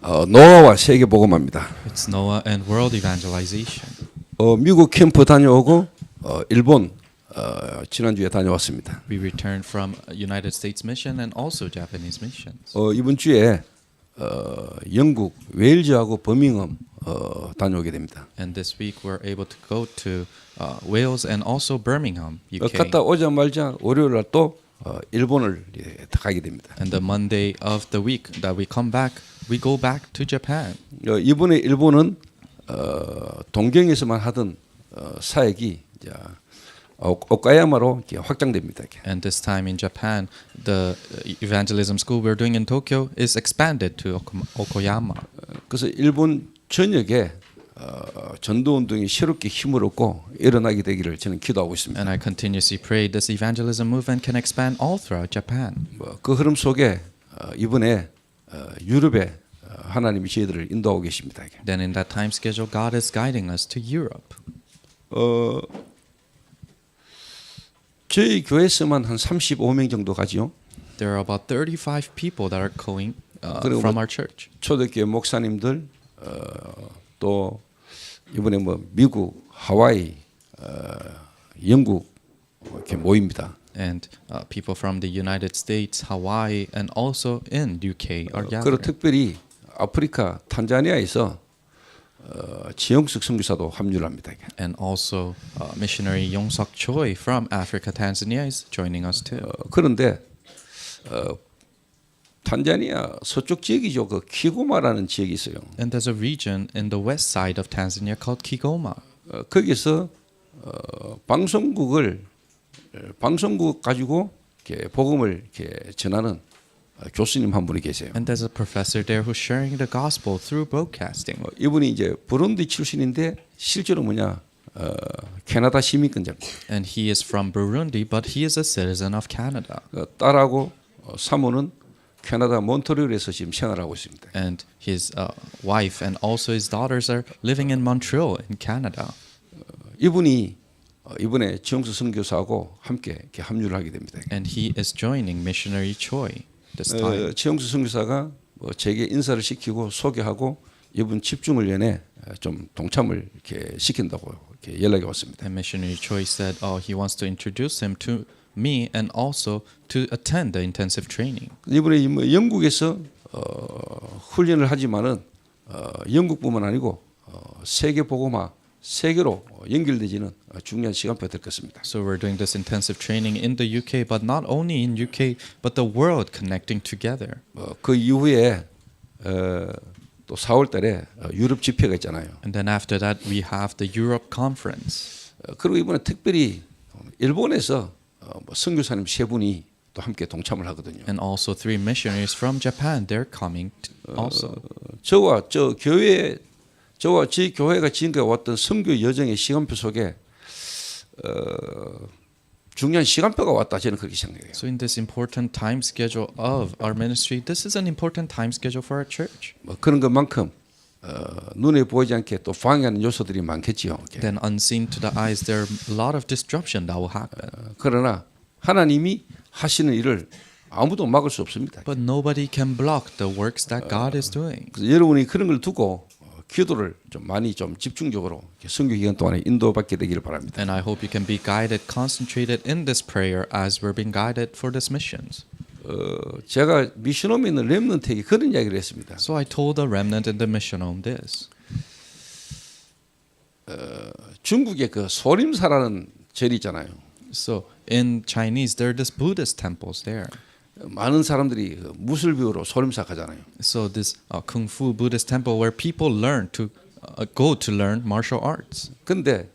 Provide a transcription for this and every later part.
노아와 세계 복음화입니다. It's Noah and world evangelization. 미국 캠프 다녀오고 일본 지난주에 다녀왔습니다. We returned from United States mission and also Japanese missions. 이번 주에 영국 웨일즈하고 버밍엄 다녀오게 됩니다. And this week we're able to go to Wales and also Birmingham, UK. 갔다 오자마자 월요일 날 또 일본을 가게 됩니다. And the Monday of the week that we come back, we go back to Japan. 이번에 일본은 동경에서만 하던 사역이 이제 오카야마로 확장됩니다. And this time in Japan, the evangelism school we're doing in Tokyo is expanded to Okoyama. 그래서 일본 전역에 전도 운동이 새롭게 힘을 얻고 일어나게 되기를 저는 기도하고 있습니다. And I continuously pray this evangelism movement can expand all throughout Japan. 그 흐름 속에 이번에 유럽에 하나님이 저희들을 인도하고 계십니다. Then in that time schedule, God is guiding us to Europe. 저희 교회에서만 한 35명 정도 가지요. There are about 35 people that are going 그리고 from our church. 초대교회 목사님들 또 이번에 미국, 하와이, 영국 이렇게 모입니다. And people from the United States, Hawaii, and also in UK are 그리고 gathering. 특별히 아프리카 탄자니아에서 지영숙 선교사도 합류를 합니다. And also missionary Yongsuk Choi from Africa, Tanzania is joining us too. 그런데 탄자니아 서쪽 지역이죠. 그 키고마라는 지역이 있어요. And there's a region in the west side of Tanzania called Kigoma. 거기서 방송국 가지고 이렇게 복음을 이렇게 전하는 교수님 한 분이 계세요. And there's a professor there who's sharing the gospel through broadcasting. 이분이 이제 부룬디 출신인데 실제로 캐나다 시민권자입니다. And he is from Burundi, but he is a citizen of Canada. 딸하고 사모는 캐나다 몬트리올에서 지금 생활하고 있습니다. And his wife and also his daughters are living in Montreal in Canada. 이분이 이번에 지영수 선교사하고 함께 이렇게 합류를 하게 됩니다. And he is joining missionary Choi this time. 지영수 선교사가 제게 인사를 시키고 소개하고 이번 집중훈련에 좀 동참을 이렇게 시킨다고 이렇게 연락이 왔습니다. And missionary Choi said, he wants to introduce him to me and also to attend the intensive training. 이번에 영국에서 훈련을 하지만은 영국뿐만 아니고 세계 복음화 세계로 연결되지는 중요한 시간표가 될 것입니다. So we're doing this intensive training in the UK, but not only in UK, but the world connecting together. 그 이후에 또 4월달에 유럽 집회가 있잖아요. And then after that, we have the Europe conference. 그리고 이번에 특별히 일본에서 선교사님 세 분이 또 함께 동참을 하거든요. And also 3 missionaries from Japan, they're coming also. 저와 저희 교회가 지금까지 왔던 선교 여정의 시간표 속에 중요한 시간표가 왔다 저는 그렇게 생각해요. So in this important time schedule of our ministry, this is an important time schedule for our church. 그런 것만큼 눈에 보이지 않게 또 방해하는 요소들이 많겠지요. Then unseen to the eyes, there are a lot of disruption that will happen. 그러나 하나님이 하시는 일을 아무도 막을 수 없습니다. But nobody can block the works that God is doing. 그래서 여러분이 그런 걸 두고 기도를 좀 많이 좀 집중적으로 선교 기간 동안에 인도받게 되기를 바랍니다. And I hope you can be guided, concentrated in this prayer as we're being guided for this missions. 제가 미션홈에 있는 렘넌트에게 그런 이야기를 했습니다. So I told the remnant in the mission home this. 중국의 그 소림사라는 절이 있잖아요. So in Chinese, there are these Buddhist temples there. 많은 사람들이 무술 배우러 소림사 가잖아요. So this Kung Fu Buddhist temple where people learn to go to learn martial arts. 근데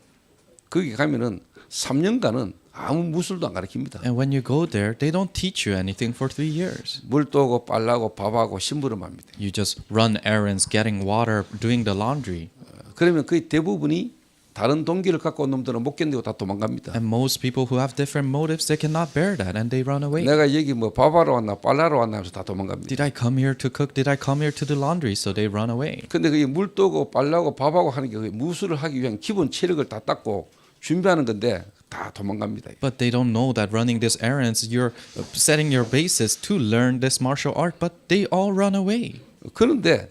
거기 가면은 3년간은 아무 무술도 안 가르칩니다. And when you go there, they don't teach you anything for 3 years. 물 떠고 빨라고 밥하고 심부름합니다. You just run errands, getting water, doing the laundry. 그러면 거의 대부분이 다른 동기를 갖고 온 놈들은 못 견디고 다 도망갑니다. And most people who have different motives, they cannot bear that and they run away. 내가 여기 밥하러 왔나 빨라러 왔나 하면서 다 도망갑니다. Did I come here to cook? Did I come here to do laundry? So they run away. 근데 그게 물 떠고 빨라고 밥하고 하는 게 무술을 하기 위한 기본 체력을 다 닦고 준비하는 건데 다 도망갑니다. But they don't know that running these errands, you're setting your basis to learn this martial art, but they all run away. 그런데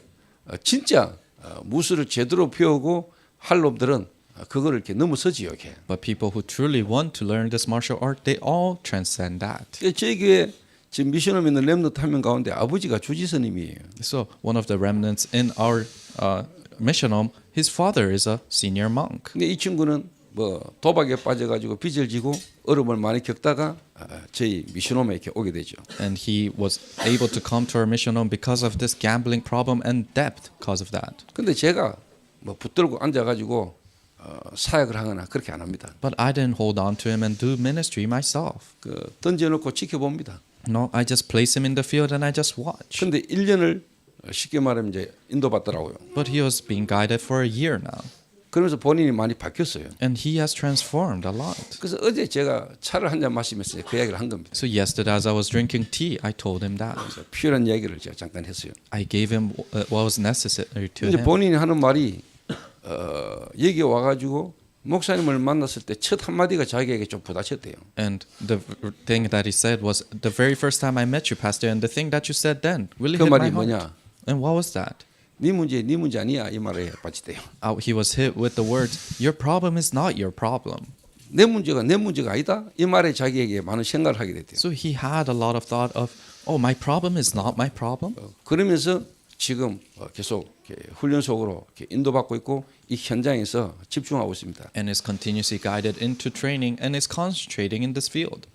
진짜 무술을 제대로 배우고 할 놈들은 그거를 이렇게 넘어서지요. 이렇게. But people who truly want to learn this martial art, they all transcend that. 저희 교회 지금 미션홈 있는 렘넌트 한 명 가운데 아버지가 주지스님이에요. So one of the remnants in our mission home, his father is a senior monk. 근데 이 친구는 뭐 도박에 빠져가지고 빚을 지고 어려움을 많이 겪다가 저희 미션홈에 이렇게 오게 되죠. And he was able to come to our mission home because of this gambling problem and debt because of that. 근데 제가 뭐 붙들고 앉아가지고 사역을 하거나 그렇게 안 합니다. But I didn't hold on to him and do ministry myself. 그 던져놓고 지켜봅니다. No, I just place him in the field and I just watch. 근데 1년을 쉽게 말하면 이제 인도받더라고요. But he was being guided for a year now. 그러면서 본인이 많이 바뀌었어요. And he has transformed a lot. 그래서 어제 제가 차를 한 잔 마시면서 그 이야기를 한 겁니다. So yesterday as I was drinking tea, I told him that. 그래서 필요한 이야기를 제가 잠깐 했어요. I gave him what was necessary to 이제 him. 본인이 하는 말이 여기 와가지고 목사님을 만났을 때 첫 한마디가 자기에게 좀 부딪혔대요. And the thing that he said was, the very first time I met you, Pastor, and the thing that you said then really 그 hit my 말이 heart. 뭐냐? And what was that? 네 문제 아니야 이 말에 빠지대요. He was hit with the words, your problem is not your problem. 내 문제가 아니다. 이 말에 자기에게 많은 생각을 하게 됐대요. So he had a lot of thought of, oh, my problem is not my problem. 그러면서 지금 계속 이렇게 훈련 속으로 이렇게 인도받고 있고 이 현장에서 집중하고 있습니다. And is continuously guided into training and is concentrating in this field.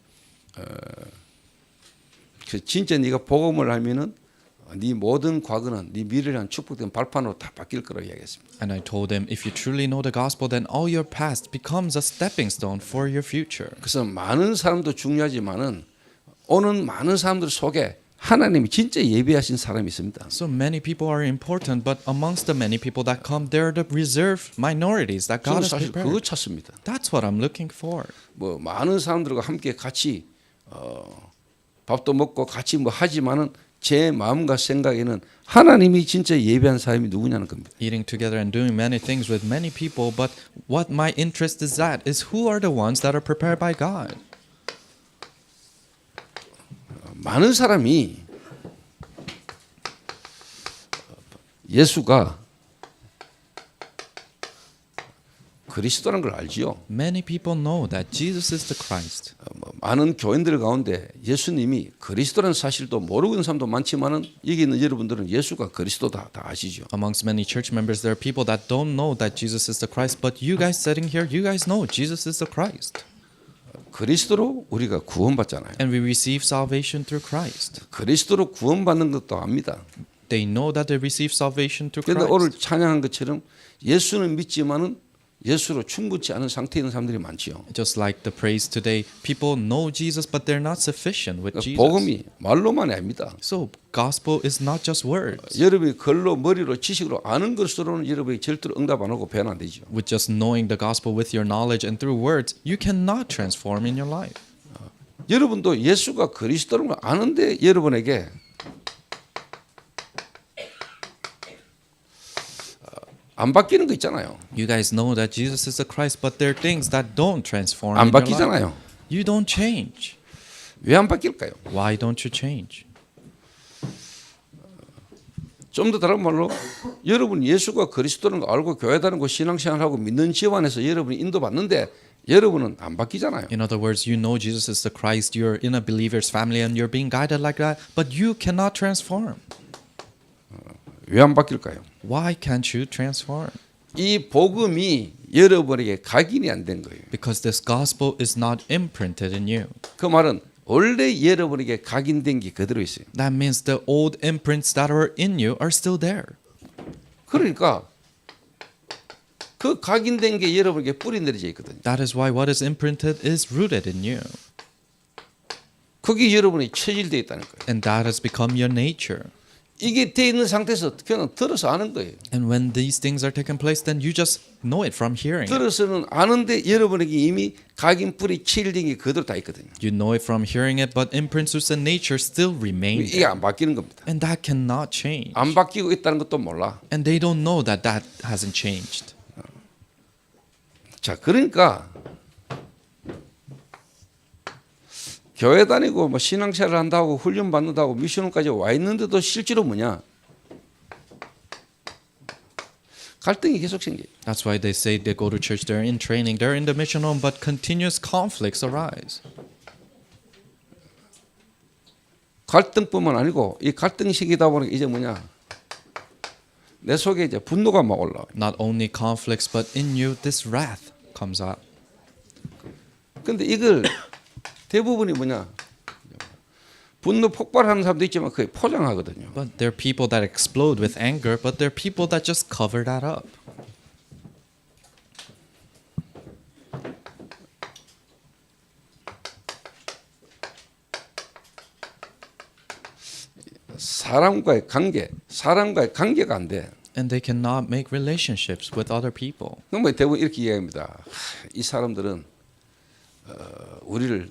진짜 네가 복음을 알면은 네 모든 과거는 네 미래를 위한 축복된 발판으로 다 바뀔 거라고 이야기했습니다. And I told him, if you truly know the gospel, then all your past becomes a stepping stone for your future. 그래서 많은 사람도 중요하지만은 오는 많은 사람들 속에 하나님이 진짜 예비하신 사람이 있습니다. So many people are important, but amongst the many people that come, there are the reserved minorities that 저는 God has 사실 그거 prepared. 찾습니다. That's what I'm looking for. 뭐 많은 사람들과 함께 같이 밥도 먹고 같이 뭐 하지만은 제 마음과 생각에는 하나님이 진짜 예비한 사람이 누구냐는 겁니다. Eating together and doing many things with many people, but what my interest is at is who are the ones that are prepared by God. 많은 사람이 예수가 그리스도라는 걸 알지요. Many people know that Jesus is the Christ. 많은 교인들 가운데 예수님이 그리스도라는 사실도 모르고 있는 사람도 많지만은 여기 있는 여러분들은 예수가 그리스도다 다 아시죠. Amongst many church members, there are people that don't know that Jesus is the Christ, but you guys sitting here, you guys know Jesus is the Christ. 그리스도로 우리가 구원받잖아요. And we receive salvation through Christ. 그리스도로 구원받는 것도 압니다. They know that they receive salvation through 그런데 오늘 Christ. 찬양한 것처럼 예수는 믿지만은 예수로 충분치 않은 상태에 있는 사람들이 많지요. Just like the praise today, people know Jesus, but they're not sufficient with Jesus. 복음이 말로만 아닙니다. So gospel is not just words. 여러분이 글로 머리로 지식으로 아는 것으로는 여러분이 절대로 응답 안 하고 배는 안 되죠. With just knowing the gospel with your knowledge and through words, you cannot transform in your life. 여러분도 예수가 그리스도를 아는데 여러분에게 안 바뀌는 거 있잖아요. You guys know that Jesus is the Christ, but there are things that don't transform 안 in your life. 바뀌잖아요. You don't change. 왜 안 바뀔까요? Why don't you change? 좀 더 다른 말로 여러분 예수가 그리스도라는 거 알고 교회 다니고 신앙생활하고 믿는 집안에서 여러분이 인도받는데 여러분은 안 바뀌잖아요. In other words, you know Jesus is the Christ, you're in a believer's family and you're being guided like that, but you cannot transform. 왜 안 바뀔까요? Why can't you transform? 이 복음이 여러분에게 각인이 안 된 거예요. Because this gospel is not imprinted in you. 그 말은 원래 여러분에게 각인된 게 그대로 있어요. That means the old imprints that are in you are still there. 그러니까 그 각인된 게 여러분에게 뿌리 내려져 있거든요. That is why what is imprinted is rooted in you. 그게 여러분의 체질되어 있다는 거예요. And that has become your nature. 이게 돼 있는 상태에서 그냥 들어서 아는 거예요. And when these things are taking place, then you just know it from hearing it. 들어서는 아는데 여러분에게 이미 각인 뿌리 체질된 게 그대로 다 있거든요. You know it from hearing it, but imprints within nature still remain 이게 there. 안 바뀌는 겁니다. And that cannot change. 안 바뀌고 있다는 것도 몰라. And they don't know that that hasn't changed. 자, 그러니까 교회 다니고 뭐 신앙생활을 한다고 훈련 받는다고 미션까지 와 있는데도 실제로 뭐냐? 갈등이 계속 생겨요. That's why they say they go to church, they're in training, they're in the mission home, but continuous conflicts arise. 갈등뿐만 아니고 이 갈등이 생기다 보니까 이제 뭐냐? 내 속에 이제 분노가 막 올라와요. Not only conflicts, but in you this wrath comes out. 근데 이걸 대부분이 뭐냐? 분노 폭발하는 사람도 있지만 그게 포장하거든요. But there are people that explode with anger, but there are people that just cover that up. 사람과의 관계가 안 돼. And they cannot make relationships with other people. 그럼 뭐 대부분 이렇게 이야기합니다. 이 사람들은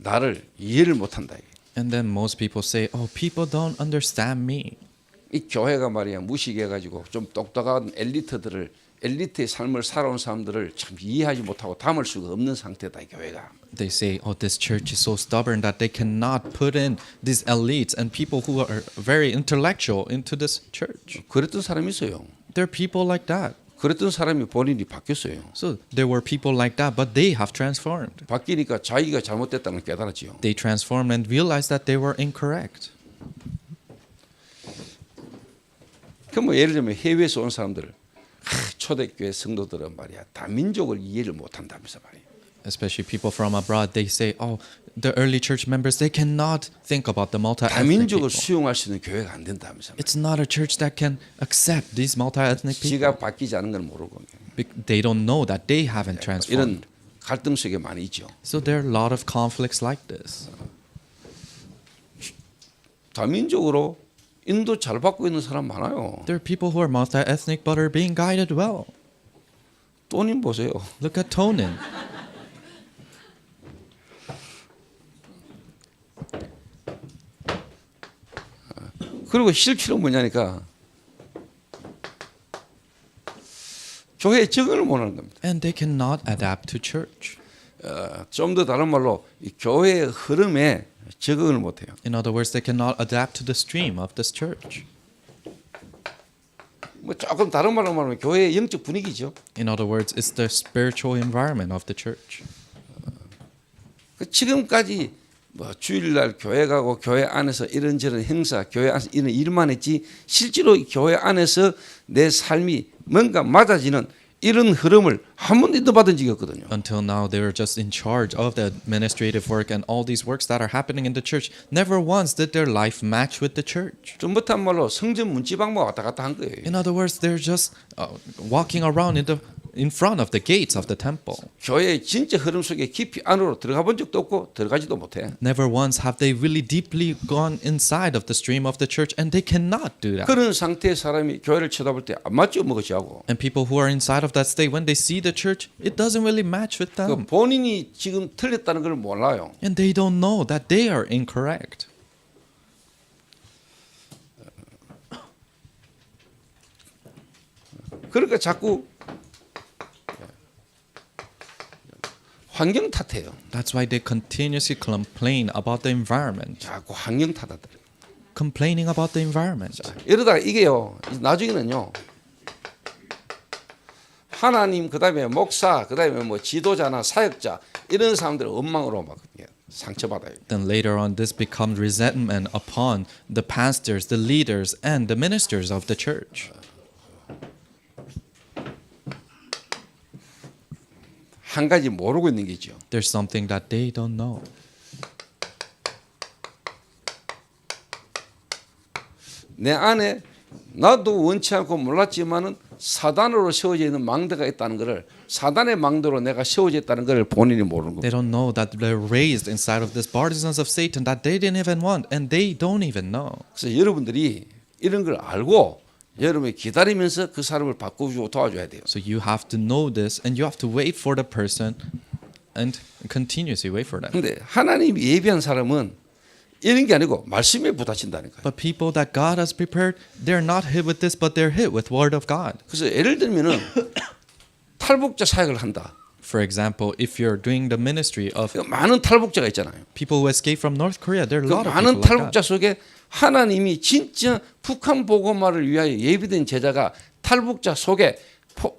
나를 이해를 못한다. And then most people say, oh, people don't understand me. 이 교회가 말이야 무식해가지고 좀 똑똑한 엘리트의 삶을 살아온 사람들을 참 이해하지 못하고 담을 수가 없는 상태다 이 교회가. They say, oh, this church is so stubborn that they cannot put in these elites and people who are very intellectual into this church. 그랬던 사람이 있어요. There are people like that. 그랬던 사람이 본인이 바뀌었어요. So there were people like that, but they have transformed. 바뀌니까 자기가 잘못됐다는 걸 깨달았지요. They transformed and realized that they were incorrect. 그럼 뭐 예를 들면 해외에서 온 사람들, 초대교회 성도들은 말이야 다민족을 이해를 못한다면서 말이야. Especially people from abroad, they say, oh, the early church members, they cannot think about the multi-ethnic 다민족을 people. 수용할 수 있는 교회가 안 된다면서. It's not a church that can accept these multi-ethnic people. 지가 바뀌지 않은 걸 모르고 They don't know that they haven't transformed. 이런 갈등 속에 많이 있죠. So there are a lot of conflicts like this. 다민족으로 인도 잘 받고 있는 사람 많아요. There are people who are multi-ethnic but are being guided well. 또님 보세요. Look at Tonin. 그리고 실제로 뭐냐니까 교회에 적응을 못하는 겁니다. And they cannot adapt to church. 좀 더 다른 말로 이 교회의 흐름에 적응을 못해요. In other words, they cannot adapt to the stream of this church. 뭐 조금 다른 말로 말하면 교회의 영적 분위기죠. In other words, it's the spiritual environment of the church. 지금까지 뭐 주일날 교회 가고 교회 안에서 이런저런 행사, 교회 안에서 이런 일만 했지 실제로 교회 안에서 내 삶이 뭔가 맞아지는 이런 흐름을 한 번도 인도받은 적이 없거든요. Until now, they were just in charge of the administrative work and all these works that are happening in the church. Never once did their life match with the church. 좀 못한 말로 성전 문지방만 왔다 갔다 한 거예요. In other words, they're just walking around in front of the gates of the temple. 교회의 진짜 흐름 속에 깊이 안으로 들어가 본 적도 없고 들어가지도 못해. Never once have they really deeply gone inside of the stream of the church, and they cannot do that. 그런 상태의 사람이 교회를 쳐다볼 때 안 맞죠, 뭐지하고. And people who are inside of that state, when they see the church, it doesn't really match with 그 them. 본인이 지금 틀렸다는 걸 몰라요. And they don't know that they are incorrect. 그러니까 자꾸 환경 탓해요. That's why they continuously complain about the environment. 자꾸 환경 탓하더래. Complaining about the environment. 이러다가 이게요. 나중에는요. 하나님 그다음에 목사 그다음에 뭐 지도자나 사역자 이런 사람들을 원망으로 막 상처받아요. Then later on, this becomes resentment upon the pastors, the leaders, and the ministers of the church. 한 가지 모르고 있는 게 있죠. There's something that they don't know. 내 안에 나도 원치 않고 몰랐지만은 사단으로 세워져 있는 망대가 있다는 것을 사단의 망대로 내가 세워져 있다는 것을 본인이 모르는 겁니다. They don't know that they're raised inside of these partisans of Satan that they didn't even want, and they don't even know. 그래서 여러분들이 이런 걸 알고 여러분이 기다리면서 그 사람을 바꾸고 도와줘야 돼요. So you have to know this, and you have to wait for the person, and continuously wait for them. 근데 하나님이 예비한 사람은 이런 게 아니고 말씀에 부딪힌다니까요. But people that God has prepared, they're not hit with this, but they're hit with word of God. 그래서 예를 들면은 탈북자 사역을 한다. For example, if you're doing the ministry of 많은 탈북자가 있잖아요. people who escape from North Korea, there are a 그 lot of 많은 people like 탈북자 that. 속에 하나님이 진짜 북한 복음화를 위하여 예비된 제자가 탈북자 속에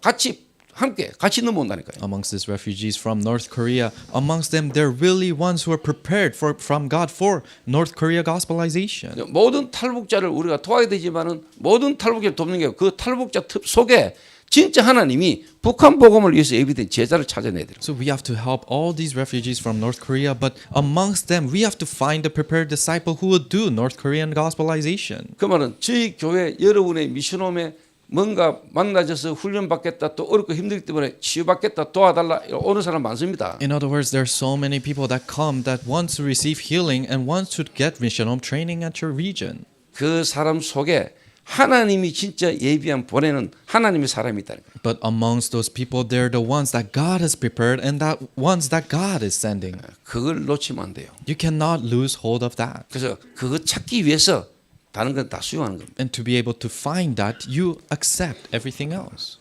같이 함께 같이 넘어온다니까요. Amongst these refugees from North Korea, amongst them, they're really ones who are prepared from God for North Korea gospelization. 모든 탈북자를 우리가 도와야 되지만은 모든 탈북자를 돕는 게 그 탈북자 속에 진짜 하나님이 북한 복음을 위해서 예비된 제자를 찾아내야 돼요. So we have to help all these refugees from North Korea, but amongst them, we have to find a prepared disciple who will do North Korean gospelization. 그 말은 저희 교회 여러분의 미션홈에 뭔가 만나져서 훈련받겠다 또 어렵고 힘들기 때문에 치유받겠다 도와달라 오는 사람 많습니다. In other words, there are so many people that come that wants to receive healing and wants to get mission home training at your region. 그 사람 속에 하나님이 진짜 예비한 보내는 하나님의 사람이 있다는 거예요. But amongst those people, they're the ones that God has prepared and that ones that God is sending. 그걸 놓치면 안 돼요. You cannot lose hold of that. 그래서 그거 찾기 위해서 다른 건 다 수용하는 겁니다. And to be able to find that, you accept everything else.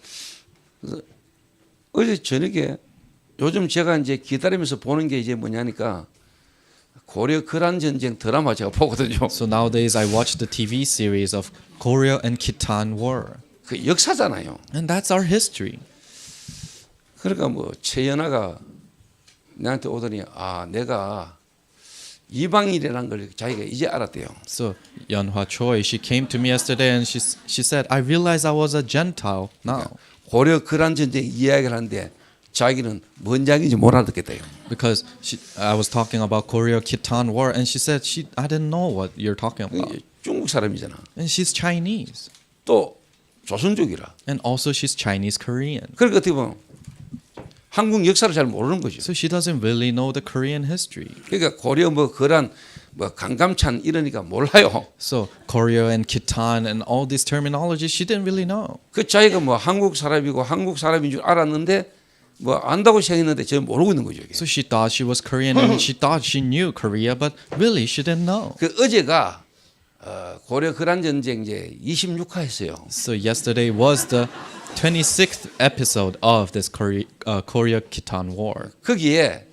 어제 저녁에 요즘 제가 이제 기다리면서 보는 게 이제 뭐냐니까 고려 거란 전쟁 드라마 제가 보거든요. So nowadays, I watch the TV series of Korea and Khitan War. 그 역사잖아요. And that's our history. 그러니까 뭐 최연아가 나한테 오더니 아 내가 이방인이라는 걸 자기가 이제 알았대요. So Yeonhwa Choi, she came to me yesterday and she said, I realized I was a Gentile now. 고려 거란 전쟁 이야기를 하는데 자기는 뭔 이야기인지 못 알아듣겠대요. Because I was talking about Korea Khitan War and she said I didn't know what you're talking about. 중국 사람이잖아. And she's Chinese. 또 조선족이라. And also she's Chinese Korean. 그러니까 어떻게 보면 한국 역사를 잘 모르는 거죠. So she doesn't really know the Korean history. 그러니까 고려 뭐 거란 뭐 강감찬 이러니까 몰라요. So Korea and Khitan and all these terminologies she didn't really know. 그 자기가 뭐 한국 사람이고 한국 사람인 줄 알았는데 뭐 안다고 생각했는데 저 모르고 있는 거죠. 이게. So she thought she was Korean and she thought she knew Korea, but really she didn't know. 그 어제가 고려 거란 전쟁 이제 26화였어요. So yesterday was the 26th episode of this Korea Khitan War. 거기에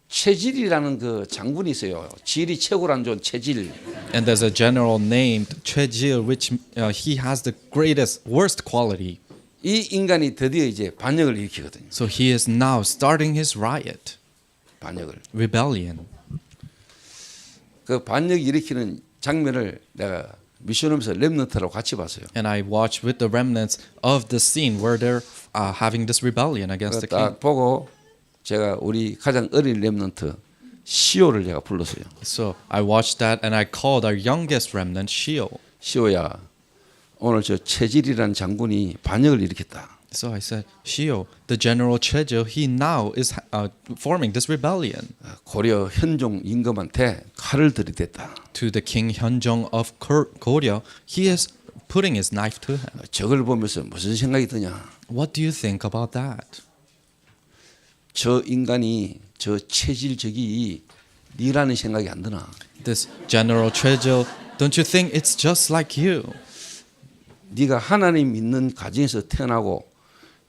최질이라는 그 장군이 있어요. 질이 최고란 존 최질. And there's a general named Choi Jil, which he has the greatest, worst quality. 이 인간이 드디어 이제 반역을 일으키거든요. So he is now starting his riot, 반역을. rebellion. 그 반역 일으키는 장면을 내가 미션홈에서 렘넌트라고 같이 봤어요. And I watched with the remnants of the scene where they're having this rebellion against the king. 딱 보고 제가 우리 가장 어린 렘넌트 시오를 제가 불렀어요. So I watched that and I called our youngest remnant, Shio. 시오야, 오늘 저 최질이라는 장군이 반역을 일으켰다. So I said, Shio, the general Chejo, he now is forming this rebellion 고려 현종 임금한테 칼을 들이댔다. to the king Hyunjong of Korea. He is putting his knife to him. 저걸 보면서 무슨 생각이 드냐? What do you think about that? 저 인간이 저 체질적이 니라는 생각이 안 드나? This general Chejo, don't you think it's just like you? 네가 하나님 믿는 가정에서 태어나고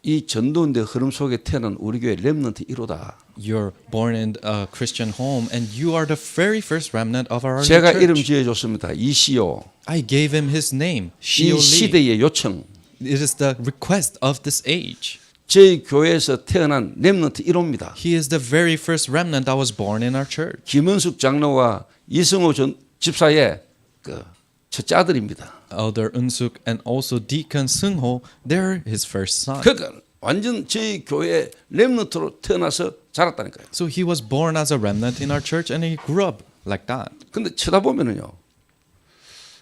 이 전도운대 흐름 속에 태어난 우리 교회 렘넌트 1호다. You're born in a Christian home and you are the very first remnant of our 제가 이름 church. 지어줬습니다. 이시오. I gave him his name, 이 Shio Lee. 시대의 요청. It is the request of this age. 저희 교회에서 태어난 렘넌트 1호입니다. He is the very first remnant that was born in our church. 김은숙 장로와 이승호 집사의 그 첫째 아들입니다. Elder Unsuk and also Deacon Seung-ho, they're his first son. 그러니까 완전 저희 교회 렘넌트로 태어나서 자랐다니까요. So he was born as a remnant in our church and he grew up like that. 근데 쳐다보면은요.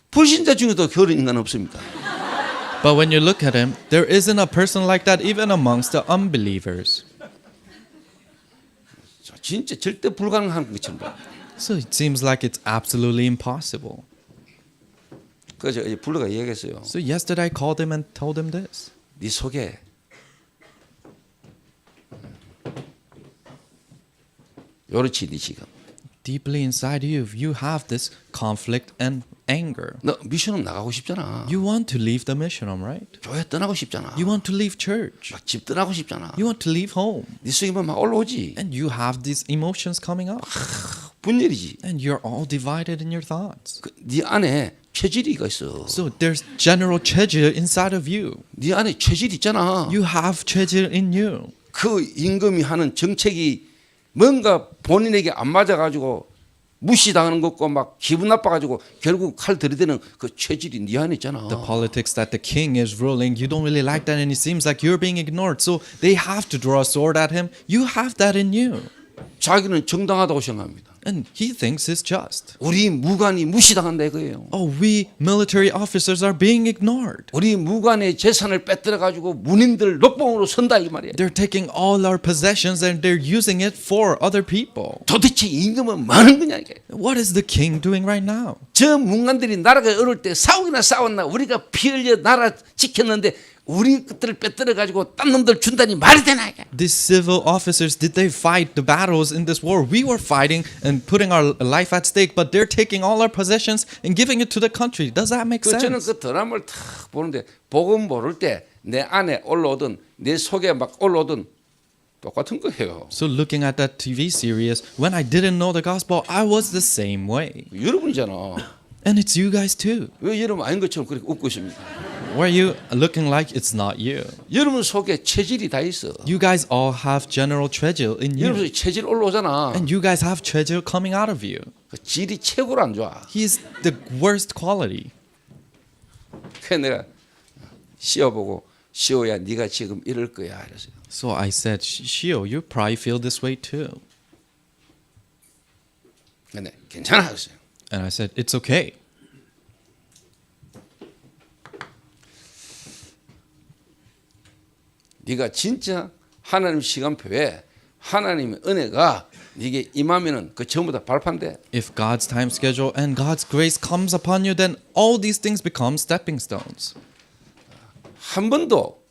불신자 중에도 그런 인간 없습니다. But when you look at him, there isn't a person like that even amongst the unbelievers. 진짜 절대 불가능한 것처럼 봐요. So it seems like it's absolutely impossible. 그래서 불러가 얘기했어요. So yesterday I called him and told him this. 네 속에 요렇지 네 지금. Deeply inside you, you have this conflict and anger. 너 미션은 나가고 싶잖아. You want to leave the mission home, right? 교회 떠나고 싶잖아. You want to leave church. 막 집 떠나고 싶잖아. You want to leave home. 네 속에 막 올라오지. And you have these emotions coming up. 분열이지. And you're all divided in your thoughts. 네 안에 체질이가 있어. So there's general 체질 inside of you. 네 안에 체질 있잖아. You have 체질 in you. 그 임금이 하는 정책이 뭔가 본인에게 안 맞아가지고 무시당하는 것과 막 기분 나빠가지고 결국 칼 들이대는 그 체질이 네 안에 있잖아. The politics that the king is ruling, you don't really like that and it seems like you're being ignored. So they have to draw a sword at him. You have that in you. 자기는 정당하다고 생각합니다. And he thinks it's just. 우리 무관이 무시당한다 이거예요. Oh, we military officers are being ignored. 우리 무관의 재산을 빼들어 가지고 문인들 녹봉으로 선다 이 말이에요. They're taking all our possessions and they're using it for other people. 도대체 임금은 뭐 하는 거냐 이게. What is the king doing right now? 저 문관들이 나라가 어려울 때 싸우기나 싸웠나 우리가 피 흘려 나라 지켰는데 우리 것들을 빼들어 가지고 딴 놈들 준다니 말이 되나 이게. These civil officers, did they fight the battles in this war? We were fighting and putting our life at stake, but they're taking all our possessions and giving it to the country. Does that make 저는 sense? 그 드라마를 탁 보는데 복음 모를 때 내 안에 올라오던 내 속에 막 올라오던 똑같은 거예요. So looking at that TV series, when I didn't know the gospel, I was the same way. 여러분이잖아. And it's you guys too. 왜 여러분 아닌 것처럼 그렇게 웃고 있습니까? Why are you looking like it's not you? 여러분 속에 체질이 다 있어. You guys all have general treasure in you. 여러분 속에 체질 올라오잖아. And you guys have treasure coming out of you. 그 질이 최고로 안 좋아. He's the worst quality. 그래서 내가 시어보고 시어야 네가 지금 이럴 거야 이랬어요. So I said, Shio, you probably feel this way too. 근데 괜찮아 그랬어요. And I said, it's okay. 네가 진짜 하나님 시간표에 하나님의 은혜가 네게 임하면은 그 전부 다 발판돼. If God's time schedule and God's grace comes upon you, then all these things become stepping stones. 한 번도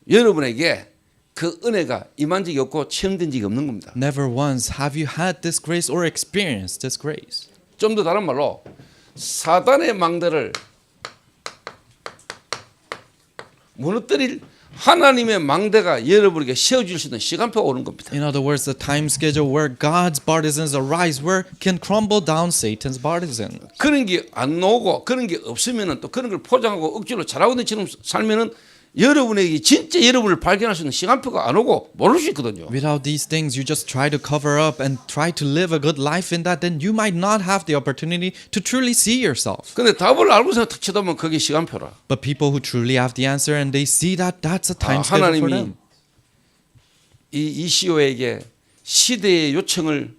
여러분에게 그 은혜가 임한 적이 없고 체험된 적이 없는 겁니다. Never once have you had this grace or experienced this grace. 좀 더 다른 말로 사단의 망대를 무너뜨릴 하나님의 망대가 여러분에게 세워질 수 있는 시간표가 오는 겁니다. In other words, the time schedule where God's partisans arise, where can crumble down Satan's partisans. 그런 게 안 나오고 그런 게 없으면은 또 그런 걸 포장하고 억지로 잘하고 있는 처럼 살면은 여러분에게 진짜 여러분을 발견할 수 있는 시간표가 안 오고 모를 수 있거든요. Without these things, you just try to cover up and try to live a good life in that, then you might not have the opportunity to truly see yourself. 근데 답을 알고서 탁 쳐다보면 그게 시간표라. But people who truly have the answer and they see that that's a time schedule for 하나님이 them. 이 시오에게 시대의 요청을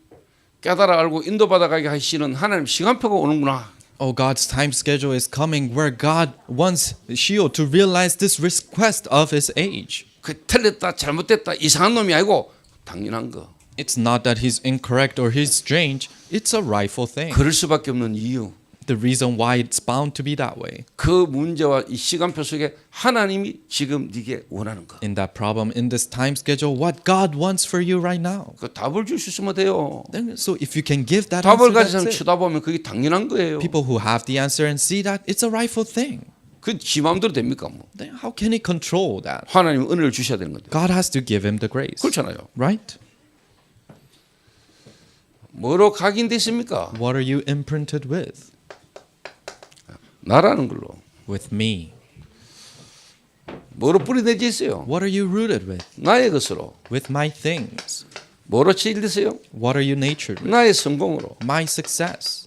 깨달아 알고 인도받아 가게 하시는 하나님 시간표가 오는구나. Oh, God's time schedule is coming where God wants Shio to realize this request of his age. 그 틀렸다 잘못됐다 이상한 놈이 아니고 당연한 거. It's not that he's incorrect or he's strange. It's a rightful thing. 그럴 수밖에 없는 이유. The reason why it's bound to be that way. 그 문제와 이 시간표 속에 하나님이 지금 네게 원하는 거. In that problem, in this time schedule, what God wants for you right now. 그 답을 줄 수 있으면 돼요. Then, so if you can give that 답을 answer, 가진 사람 that's it. 쳐다보면 그게 당연한 거예요. People who have the answer and see that, it's a rightful thing. 그 지 마음대로 됩니까? 뭐. Then how can he control that? 하나님 은혜를 주셔야 되는 거죠. God has to give him the grace. 그렇잖아요. Right? 뭐로 각인됐습니까? What are you imprinted with? 나라는 걸로. With me. 뭐로 뿌리내지 있어요? What are you rooted with? 나의 것으로. With my things. 뭐로 체질됐어요? What are you natured with? 나의 성공으로. My success.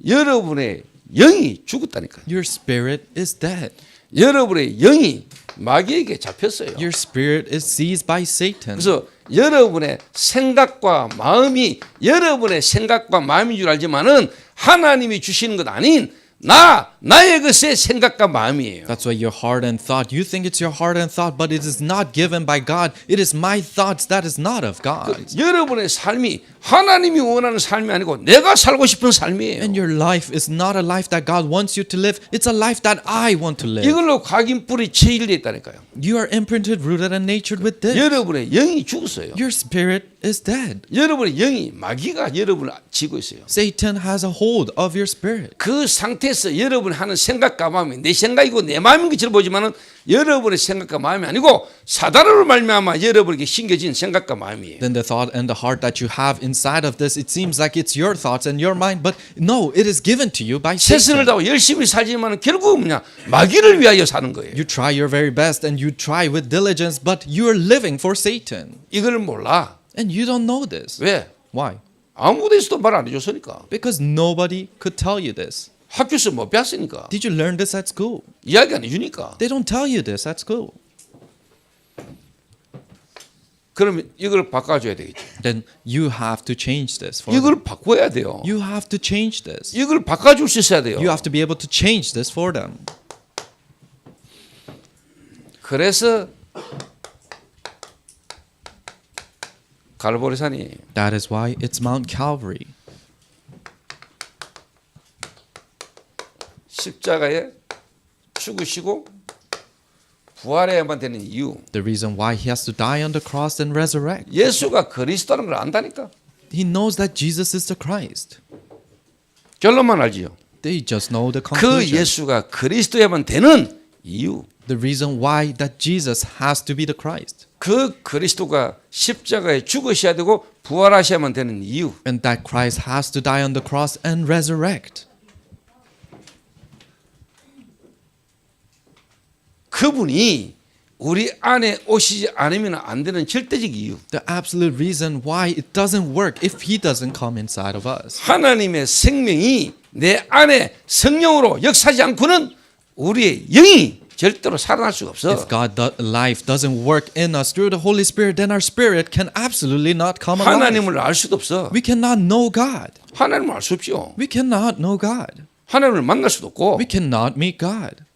여러분의 영이 죽었다니까요. Your spirit is dead. 여러분의 영이 마귀에게 잡혔어요. Your spirit is seized by Satan. 그래서 여러분의 생각과 마음이 여러분의 생각과 마음인 줄 알지만은 하나님이 주시는 것 아닌 나의 것의 생각과 마음이에요. That's why your heart and thought, you think it's your heart and thought, but it is not given by God. It is my thoughts that is not of God. 여러분의 삶이 하나님이 원하는 삶이 아니고 내가 살고 싶은 삶이에요. And your life is not a life that God wants you to live. It's a life that I want to live. 이걸로 각인 뿌리 체질돼 있다니까요. You are imprinted, rooted, and natured with this. 여러분의 영이 죽었어요. Your spirit is dead. 여러분의 영이 마귀가 여러분을 쥐고 있어요. Satan has a hold of your spirit. 그 상태에서 여러분 하는 생각과 마음이 내 생각이고 내 마음인 것처럼 보지만은 여러분의 생각과 마음이 아니고 사단으로 말미암아 여러분에게 심겨진 생각과 마음이에요. Then the thought and the heart that you have inside of this, it seems like it's your thoughts and your mind, but no, it is given to you by 최선을 Satan. 다하고 열심히 살지만 결국은 뭐냐? 마귀를 위하여 사는 거예요. You try your very best and you try with diligence, but you are living for Satan. 이걸 몰라. And you don't know this. 왜? Why? 아무 데서도 말 안 해줬으니까. Because nobody could tell you this. 학교에서 못 배웠으니까. Did you learn this at school? 이야기 안 해주니까. They don't tell you this at school. 그러면 이걸 바꿔줘야 되겠죠. Then you have to change this for them. 이걸 바꿔야 돼요. You have to change this. 이걸 바꿔줄 수 있어야 돼요. You have to be able to change this for them. 그래서 갈보리산이 That is why it's Mount Calvary. 십자가에 죽으시고 부활해야만 되는 이유. The reason why he has to die on the cross and resurrect. 예수가 그리스도라는 걸 안다니까. He knows that Jesus is the Christ. 결론만 알지요. They just know the 그 conclusion. 예수가 그리스도야만 되는 이유. The reason why that Jesus has to be the Christ. 그 그리스도가 십자가에 죽으셔야 되고 부활하셔야만 되는 이유. And that Christ has to die on the cross and resurrect. 그분이 우리 안에 오시지 않으면 안 되는 절대적 이유. The absolute reason why it doesn't work if he doesn't come inside of us. 하나님의 생명이 내 안에 성령으로 역사하지 않고는 우리의 영이 절대로 살아날 수가 없어. If life doesn't work in us through the Holy Spirit, then our spirit can absolutely not come alive. 하나님을 알 수도 없어. We cannot know God. 하나님을 알 수 없죠. We cannot know God. 하나님을 만날 수도 없고. We cannot meet God.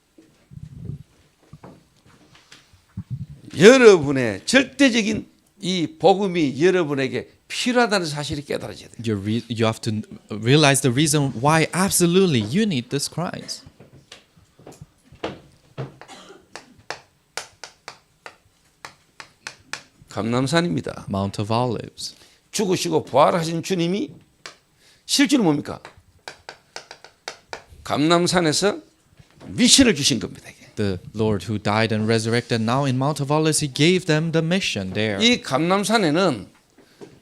여러분의 절대적인 이 복음이 여러분에게 필요하다는 사실이 깨달아져야 돼요. You have to realize the reason why absolutely you need this Christ. 감람산입니다. Mount of Olives. 죽으시고 부활하신 주님이 실제로 뭡니까? 감람산에서 미션을 주신 겁니다. 이게. The Lord who died and resurrected, now in Mount of Olives, He gave them the mission there. 이 감람산에는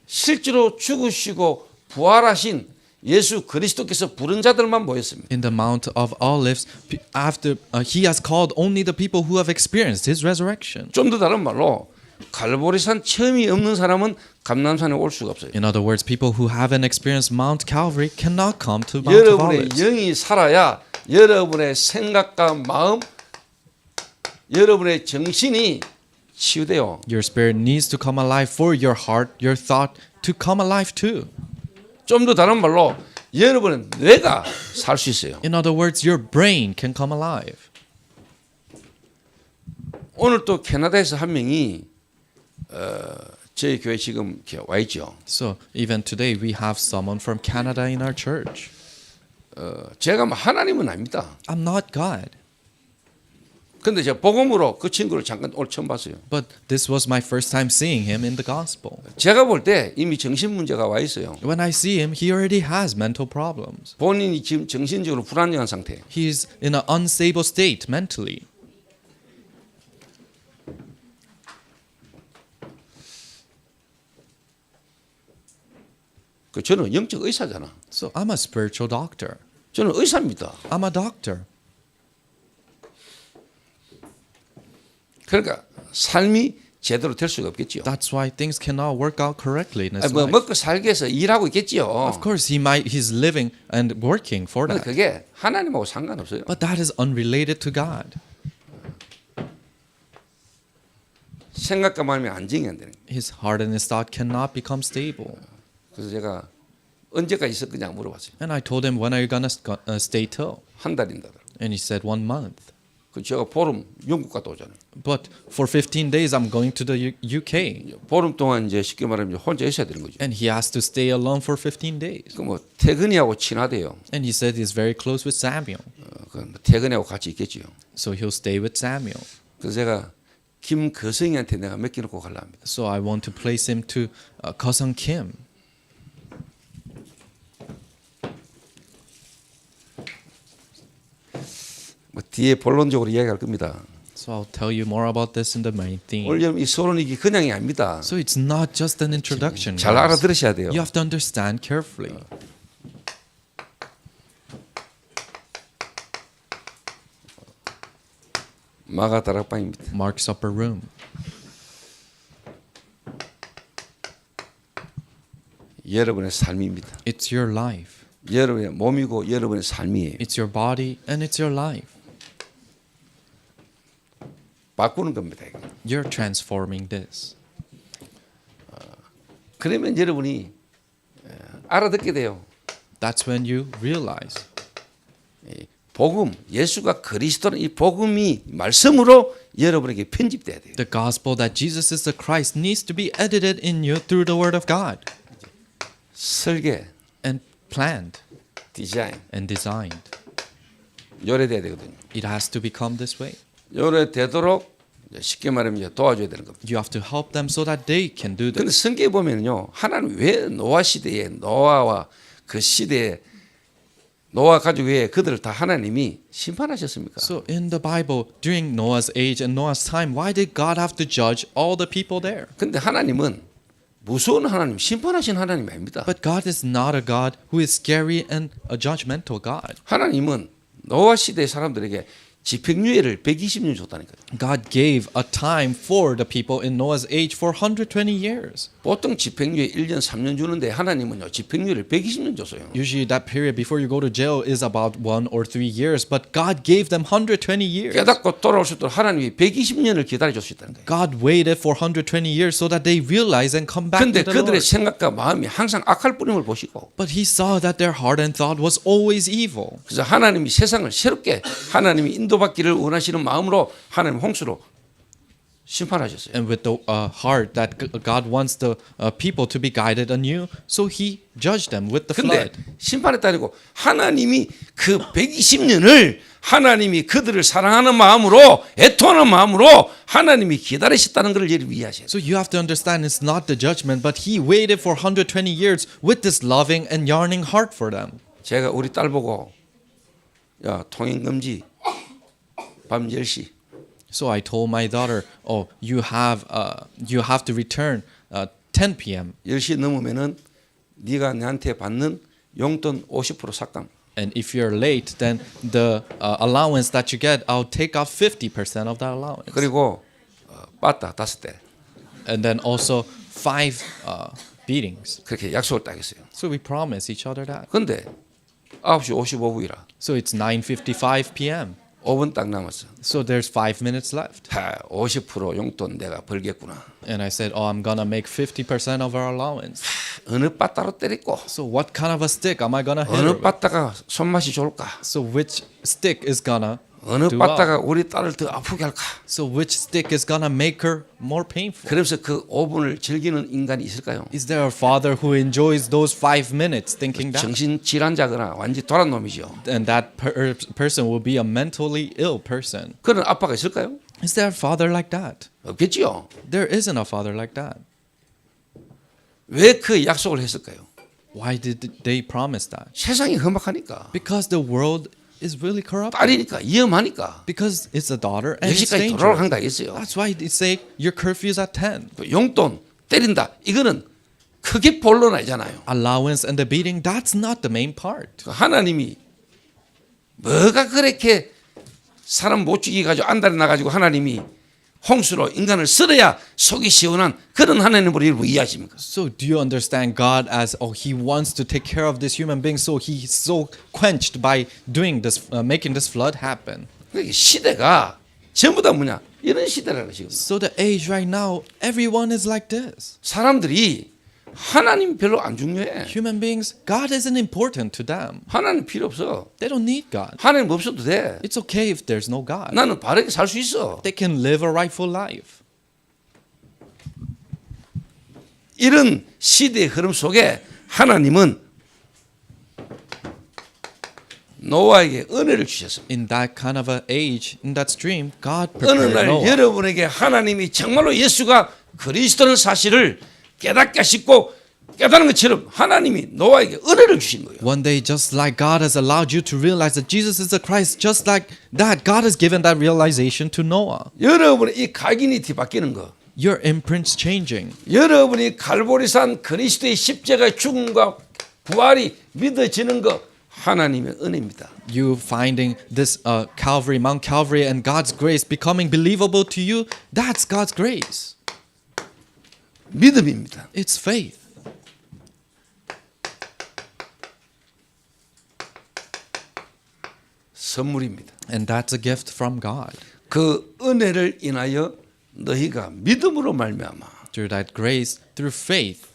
실제로 죽으시고 부활하신 예수 그리스도께서 부른 자들만 모였습니다. In the Mount of Olives, after He has called only the people who have experienced His resurrection. 좀 더 다른 말로 갈보리산 체험이 없는 사람은 감람산에 올 수가 없어요. In other words, people who haven't experienced Mount Calvary cannot come to Mount of 여러분의 Olives. 영이 살아야 여러분의 생각과 마음, 여러분의 정신이 치유돼요. Your spirit needs to come alive for your heart, your thought to come alive too. 좀 더 다른 말로 여러분의 뇌가 살 수 있어요. In other words, your brain can come alive. 오늘 또 캐나다에서 한 명이 저희 교회 지금 이렇게 와 있죠. So even today we have someone from Canada in our church. 제가 뭐 하나님은 아닙니다. I'm not God. 근데 제가 복음으로 그 친구를 잠깐 오늘 처음 봤어요. But this was my first time seeing him in the gospel. 제가 볼 때 이미 정신 문제가 와 있어요. When I see him, he already has mental problems. 본인이 지금 정신적으로 불안정한 상태. He's in an unstable state mentally. 저는 영적 의사잖아. So I'm a spiritual doctor. 저는 의사입니다. I'm a doctor. 그러니까 삶이 제대로 될 수가 없겠지요. That's why things cannot work out correctly in his 뭐 life. 먹고 살기 위해서 일하고 있겠지요. Of course, he's living and working for 근데 that. 그게 하나님하고 상관없어요. But that is unrelated to God. 생각과 마음이 안정이 안 되는 거예요. His heart and his thought cannot become stable. 그래서 제가 언제까지 있을 거냐 물어봤어요. And I told him, when are you gonna stay till? 한 달인다. And he said 1 month. 그 제가 보름 영국 갔다 오잖아요. But for 15 days, I'm going to the UK. 보름 동안 이제 쉽게 말하면 혼자 있어야 되는 거죠. And he has to stay alone for 15 days. 그 뭐 태근이하고 친하대요. And he said he's very close with Samuel. 그 태근이하고 같이 있겠지요. So he'll stay with Samuel. 그래서 제가 김거성이한테 내가 맡겨놓고 가려 합니다. So I want to place him to Cousin Kim. 뒤에 본론적으로 이야기할 겁니다. So I'll tell you more about this in the main theme. 오늘 여러분 이 서론이기 그냥이 아닙니다. So it's not just an introduction. 잘 guys. 알아들으셔야 돼요. You have to understand carefully. 마가 다락방입니다. Mark's upper room. 여러분의 삶입니다. It's your life. 여러분의 몸이고 여러분의 삶이에요. It's your body and it's your life. 바꾸는 겁니다. 이거. You're transforming this. 그러면 여러분이 알아듣게 돼요. That's when you realize 이 복음, 예수가 그리스도는 이 복음이 말씀으로 여러분에게 편집돼야 돼요. the gospel that Jesus is the Christ needs to be edited in you through the word of God 설계, and planned 디자인, and designed. 요래돼야 되거든요. It has to become this way. 요래되도록 쉽게 말하면 이제 도와줘야 되는 겁니다. You have to help them so that they can do 근데 this. 성경에 보면요, 하나님 왜 노아 시대에 노아와 그 시대에 노아 가족 외에 그들을 다 하나님이 심판하셨습니까? So in the Bible, during Noah's age and Noah's time, why did God have to judge all the people there? 근데 하나님은 무서운 하나님, 심판하신 하나님이 아닙니다. But God is not a God who is scary and a judgmental God. 하나님은 노아 시대의 사람들에게 집행유예를 120년 줬다니까요. God gave a time for the people in Noah's age for 120 years. 보통 집행유예 1년 3년 주는데 하나님은요 집행유예를 120년 줬어요. Usually that period before you go to jail is about 1 or 3 years, but God gave them 120 years. 깨닫고 돌아올 수 있도록 하나님이 120년을 기다려 줬다는 거예요. God waited for 120 years so that they realize and come back 근데 to the 그들의 Lord. 생각과 마음이 항상 악할 뿐임을 보시고 But he saw that their heart and thought was always evil. 그래서 하나님이 세상을 새롭게 하나님이 인도받기를 원하시는 마음으로 하나님 홍수로 심판하셨어요. And with the heart that God wants the people to be guided anew, so he judged them with the 근데 flood. 심판했다 아니고 하나님이 그 120년을 하나님이 그들을 사랑하는 마음으로 애통하는 마음으로 하나님이 기다리셨다는 것을 여러분이 이해하셔야 돼요. So you have to understand it's not the judgment, but he waited for 120 years with this loving and yearning heart for them. 제가 우리 딸 보고 야 통행 금지 밤 10시 So I told my daughter, "Oh, you have to return 10 p.m. 10시 넘으면은 네가 나한테 받는 용돈 50% 삭감. And if you're late, then the allowance that you get, I'll take out 50% of that allowance. 그리고 빠따 5대 And then also 5 beatings." 그렇게 약속을 딱 했어요. So we promise each other that. 근데 9시 55분이라 So it's 9:55 p.m. 5분 딱 남았어. So there's 5 minutes left. 50% 용돈 내가 벌겠구나. And I said, "Oh, I'm gonna make 50% of our allowance." 어느 빠따로 때리고 So what kind of a stick am I gonna hit her 어느 with? 빠따가 손맛이 좋을까? So which stick is gonna 어느 do well? 빠따가 우리 딸을 더 아프게 할까? So which stick is gonna make her more painful? 그러면서 그 5분을 즐기는 인간이 있을까요? Is there a father who enjoys those 5 minutes thinking that? 정신 질환자거나 완전 돌아온 놈이죠. And that person will be a mentally ill person. 그런 아빠가 있을까요? Is there a father like that? 없겠지요. There isn't a father like that. 왜 그 약속을 했을까요? Why did they promise that? 세상이 험악하니까. Because the world is really corrupt. 딸이니까 위험하니까. Because it's a daughter and it's 10시까지 돌아오라 dangerous. 한다 했어요. That's why they say your curfew is at 10. 그 용돈 때린다. 이거는 크게 본론 아니잖아요. Allowance and the beating, that's not the main part. 그 하나님이 뭐가 그렇게 사람 못 죽이게 가지고 안달이 나가지고 하나님이 홍수로 인간을 쓸어야 속이 시원한 그런 하나님으로 여러분 이해하십니까? So do you understand God as, oh, he wants to take care of this human being, so he's so quenched by doing this, making this flood happen. 그러니까 시대가 전부 다 뭐냐? 이런 시대라는 지금. So the age right now, everyone is like this. 사람들이 하나님 별로 안 중요해. Human beings, God isn't important to them. 하나님 필요 없어. They don't need God. 하나님 없어도 돼. It's okay if there's no God. 나는 바르게 살 수 있어. They can live a rightful life. 이런 시대의 흐름 속에 하나님은 노아에게 은혜를 주셨습니다. In that kind of an age, in that stream, God 어느 prepared 날 Noah. 여러분에게 하나님이 정말로 예수가 그리스도는 사실을 깨닫게 하시고 깨달은 것처럼 하나님이 노아에게 은혜를 주신 거예요. One day, just like God has allowed you to realize that Jesus is the Christ, just like that, God has given that realization to Noah. 여러분의 이 각인이 뒤바뀌는 거, Your imprint's changing. 여러분이 갈보리산 그리스도의 십자가의 죽음과 부활이 믿어지는 거 하나님의 은혜입니다. You finding this Calvary, Mount Calvary, and God's grace becoming believable to you, that's God's grace. 믿음입니다. It's faith. 선물입니다. And that's a gift from God. 그 은혜를 인하여 너희가 믿음으로 말미암아 Through that grace, through faith,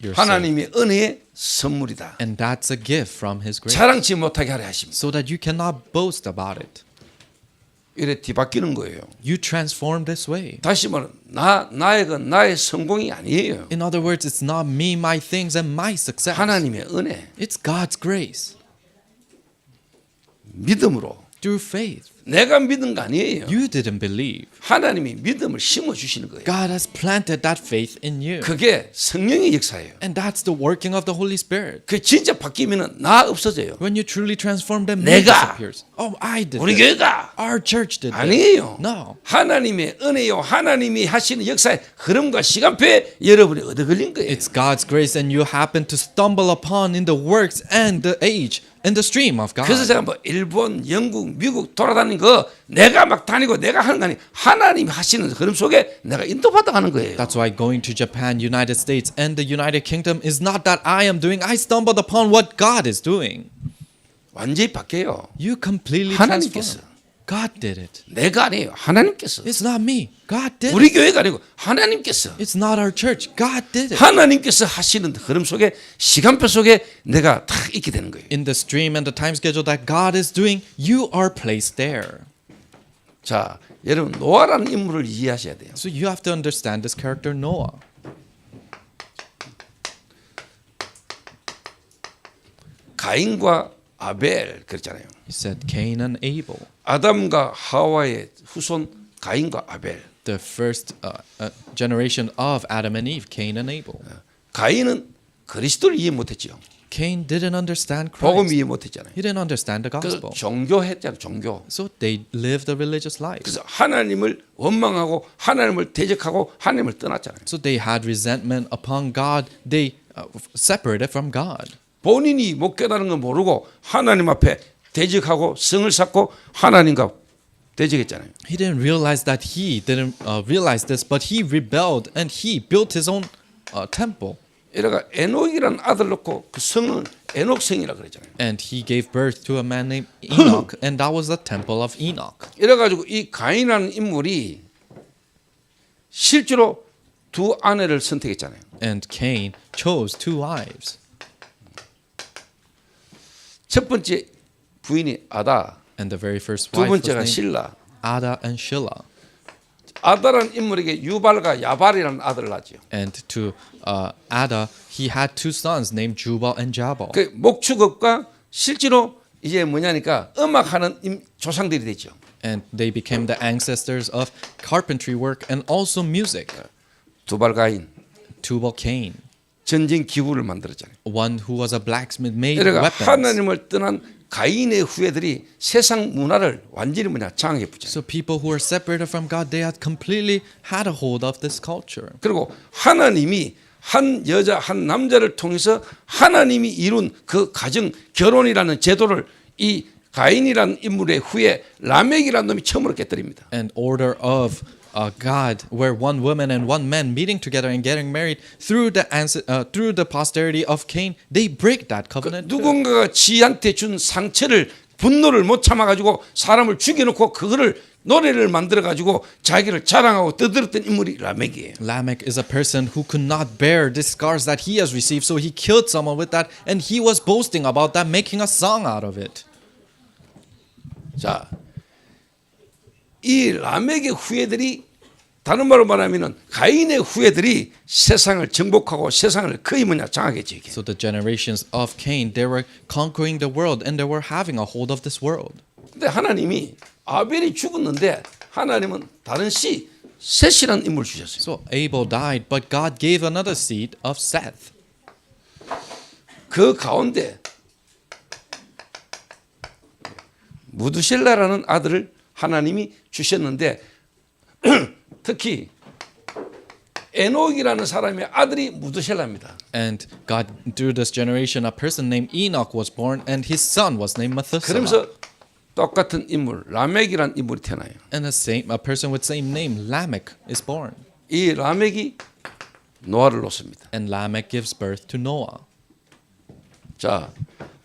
you're saved. 하나님의 은혜의 선물이다. And that's a gift from His grace. 자랑치 못하게 하려 하십니다. So that you cannot boast about it. 이래 뒤바뀌는 거예요. You transform this way. 다시 말하면 나의 성공이 아니에요. In other words, it's not me, my things, and my success. 하나님의 은혜, It's God's grace. 믿음으로. Through faith. 내가 믿은 거 아니에요. You didn't believe. 하나님이 믿음을 심어 주시는 거예요. God has planted that faith in you. 그게 성령의 역사예요. And that's the working of the Holy Spirit. 그 진짜 바뀌면은 나 없어져요. When you truly transform, then me 내가, disappears. Oh, I did 우리 this. 교회가 Our church did this. 아니에요. No. 하나님의 은혜요. 하나님이 하시는 역사의 흐름과 시간표에 여러분이 얻어 걸린 거예요. It's God's grace, and you happen to stumble upon in the works and the age and the stream of God. 그래서 제가 뭐 일본, 영국, 미국 돌아다니는 거 내가 막 다니고 내가 하는 거 아니 하나님이 하시는 흐름 속에 내가 인도받아 가는 거예요. That's why going to Japan, United States, and the United Kingdom is not that I am doing. I stumbled upon what God is doing. 완전히 바뀌어요. You completely 하나님께서. transform. God did it. 내가 아니에요. 하나님께서. It's not me. God did it. 우리 교회가 아니고 하나님께서. It's not our church. God did it. 하나님께서 하시는 흐름 속에 시간표 속에 내가 다 있게 되는 거예요. In the stream and the time schedule that God is doing, you are placed there. 자, 여러분 노아라는 인물을 이해하셔야 돼요. So you have to understand this character Noah. 가인과 아벨 그랬잖아요. He said Cain and Abel. 아담과 하와의 후손 가인과 아벨. The first generation of Adam and Eve, Cain and Abel. 가인은 그리스도를 이해 못했죠. Cain didn't understand 복음 Christ. 이해 못했잖아요. He didn't understand the 그래서 gospel. 종교했잖아요. 종교. So they lived a religious life. 그래서 하나님을 원망하고 하나님을 대적하고 하나님을 떠났잖아요. So they had resentment upon God. They separated from God. 본인이 못 깨달은 건 모르고 하나님 앞에 대적하고 성을 쌓고 하나님과 대적했잖아요. He didn't realize that he didn't realize this, but he rebelled and he built his own temple. 이래가 에녹이라는 아들 놓고 그 성은 에녹성이라 그랬잖아요. And he gave birth to a man named Enoch, and that was the temple of Enoch. 이래가지고 이 가인이라는 인물이 실제로 두 아내를 선택했잖아요. And Cain chose two wives. 첫 번째 부인이 아다, And the very first 두 wife was 번째가 named 실라. Ada and Shelah. 아다라는 인물에게 유발과 야발이라는 아들을 낳죠. And to Ada, he had two sons named Jubal and Jabal. 그 목축업과 실제로 이제 뭐냐니까 음악하는 조상들이 되죠. And they became the ancestors of carpentry work and also music. 두발 가인, Tubal Cain, 전쟁 기구를 만들었잖아요. one who was a blacksmith, made 그러니까 weapons. 하나님을 떠난 가인의 후예들이 세상 문화를 완전히 장악해 붙잖아요. So people who are separated from God, they had completely had a hold of this culture. 그리고 하나님이 한 여자 한 남자를 통해서 하나님이 이룬 그 가정 결혼이라는 제도를 이 가인이라는 인물의 후에 라멕이라는 놈이 처음으로 깨뜨립니다. An order of God, where one woman and one man meeting together and getting married through the posterity of Cain, they break that covenant. too. 누군가가 지한테 준 상처를 분노를 못 참아가지고 사람을 죽여놓고 그거를 노래를 만들어가지고 자기를 자랑하고 떠들었던 인물이 라멕이에요. Lamech is a person who could not bear the scars that he has received, so he killed someone with that, and he was boasting about that, making a song out of it. 자, 이 라멕의 후예들이 다른 말로 말하면은 가인의 후예들이 세상을 정복하고 세상을 거의 장악했죠. 이게. So the generations of Cain, they were conquering the world and they were having a hold of this world. 근데 하나님이 아벨이 죽었는데 하나님은 다른 셋이라는 인물 주셨어요. So Abel died, but God gave another seed of Seth. 그 가운데 무드셀라라는 아들을 하나님이 주셨는데 특히 에녹이라는 사람의 아들이 무드셀라입니다. And God, through this generation, a person named Enoch was born, and his son was named Methuselah. 그러면서 똑같은 인물 라멕이라는 인물이 태어나요. And a person with same name, Lamech, is born. 이 라멕이 노아를 놓습니다. And Lamech gives birth to Noah. 자,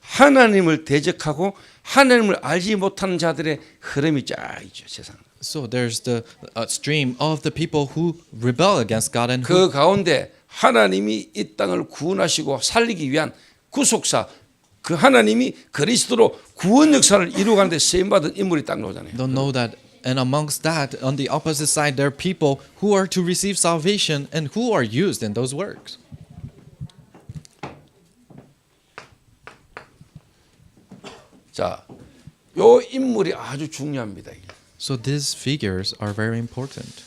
하나님을 대적하고 하나님을 알지 못하는 자들의 흐름이 쫙 있죠, 세상. So there's the stream of the people who rebel against God and 그 가운데 하나님이 이 땅을 구원하시고 살리기 위한 구속사, 그 하나님이 그리스도로 구원 역사를 이루어가는데 쓰임받은 인물이 딱 나오잖아요. don't know that. And amongst that, on the opposite side, there are people who are to receive salvation and who are used in those works. 자, 요 인물이 아주 중요합니다. So these figures are very important.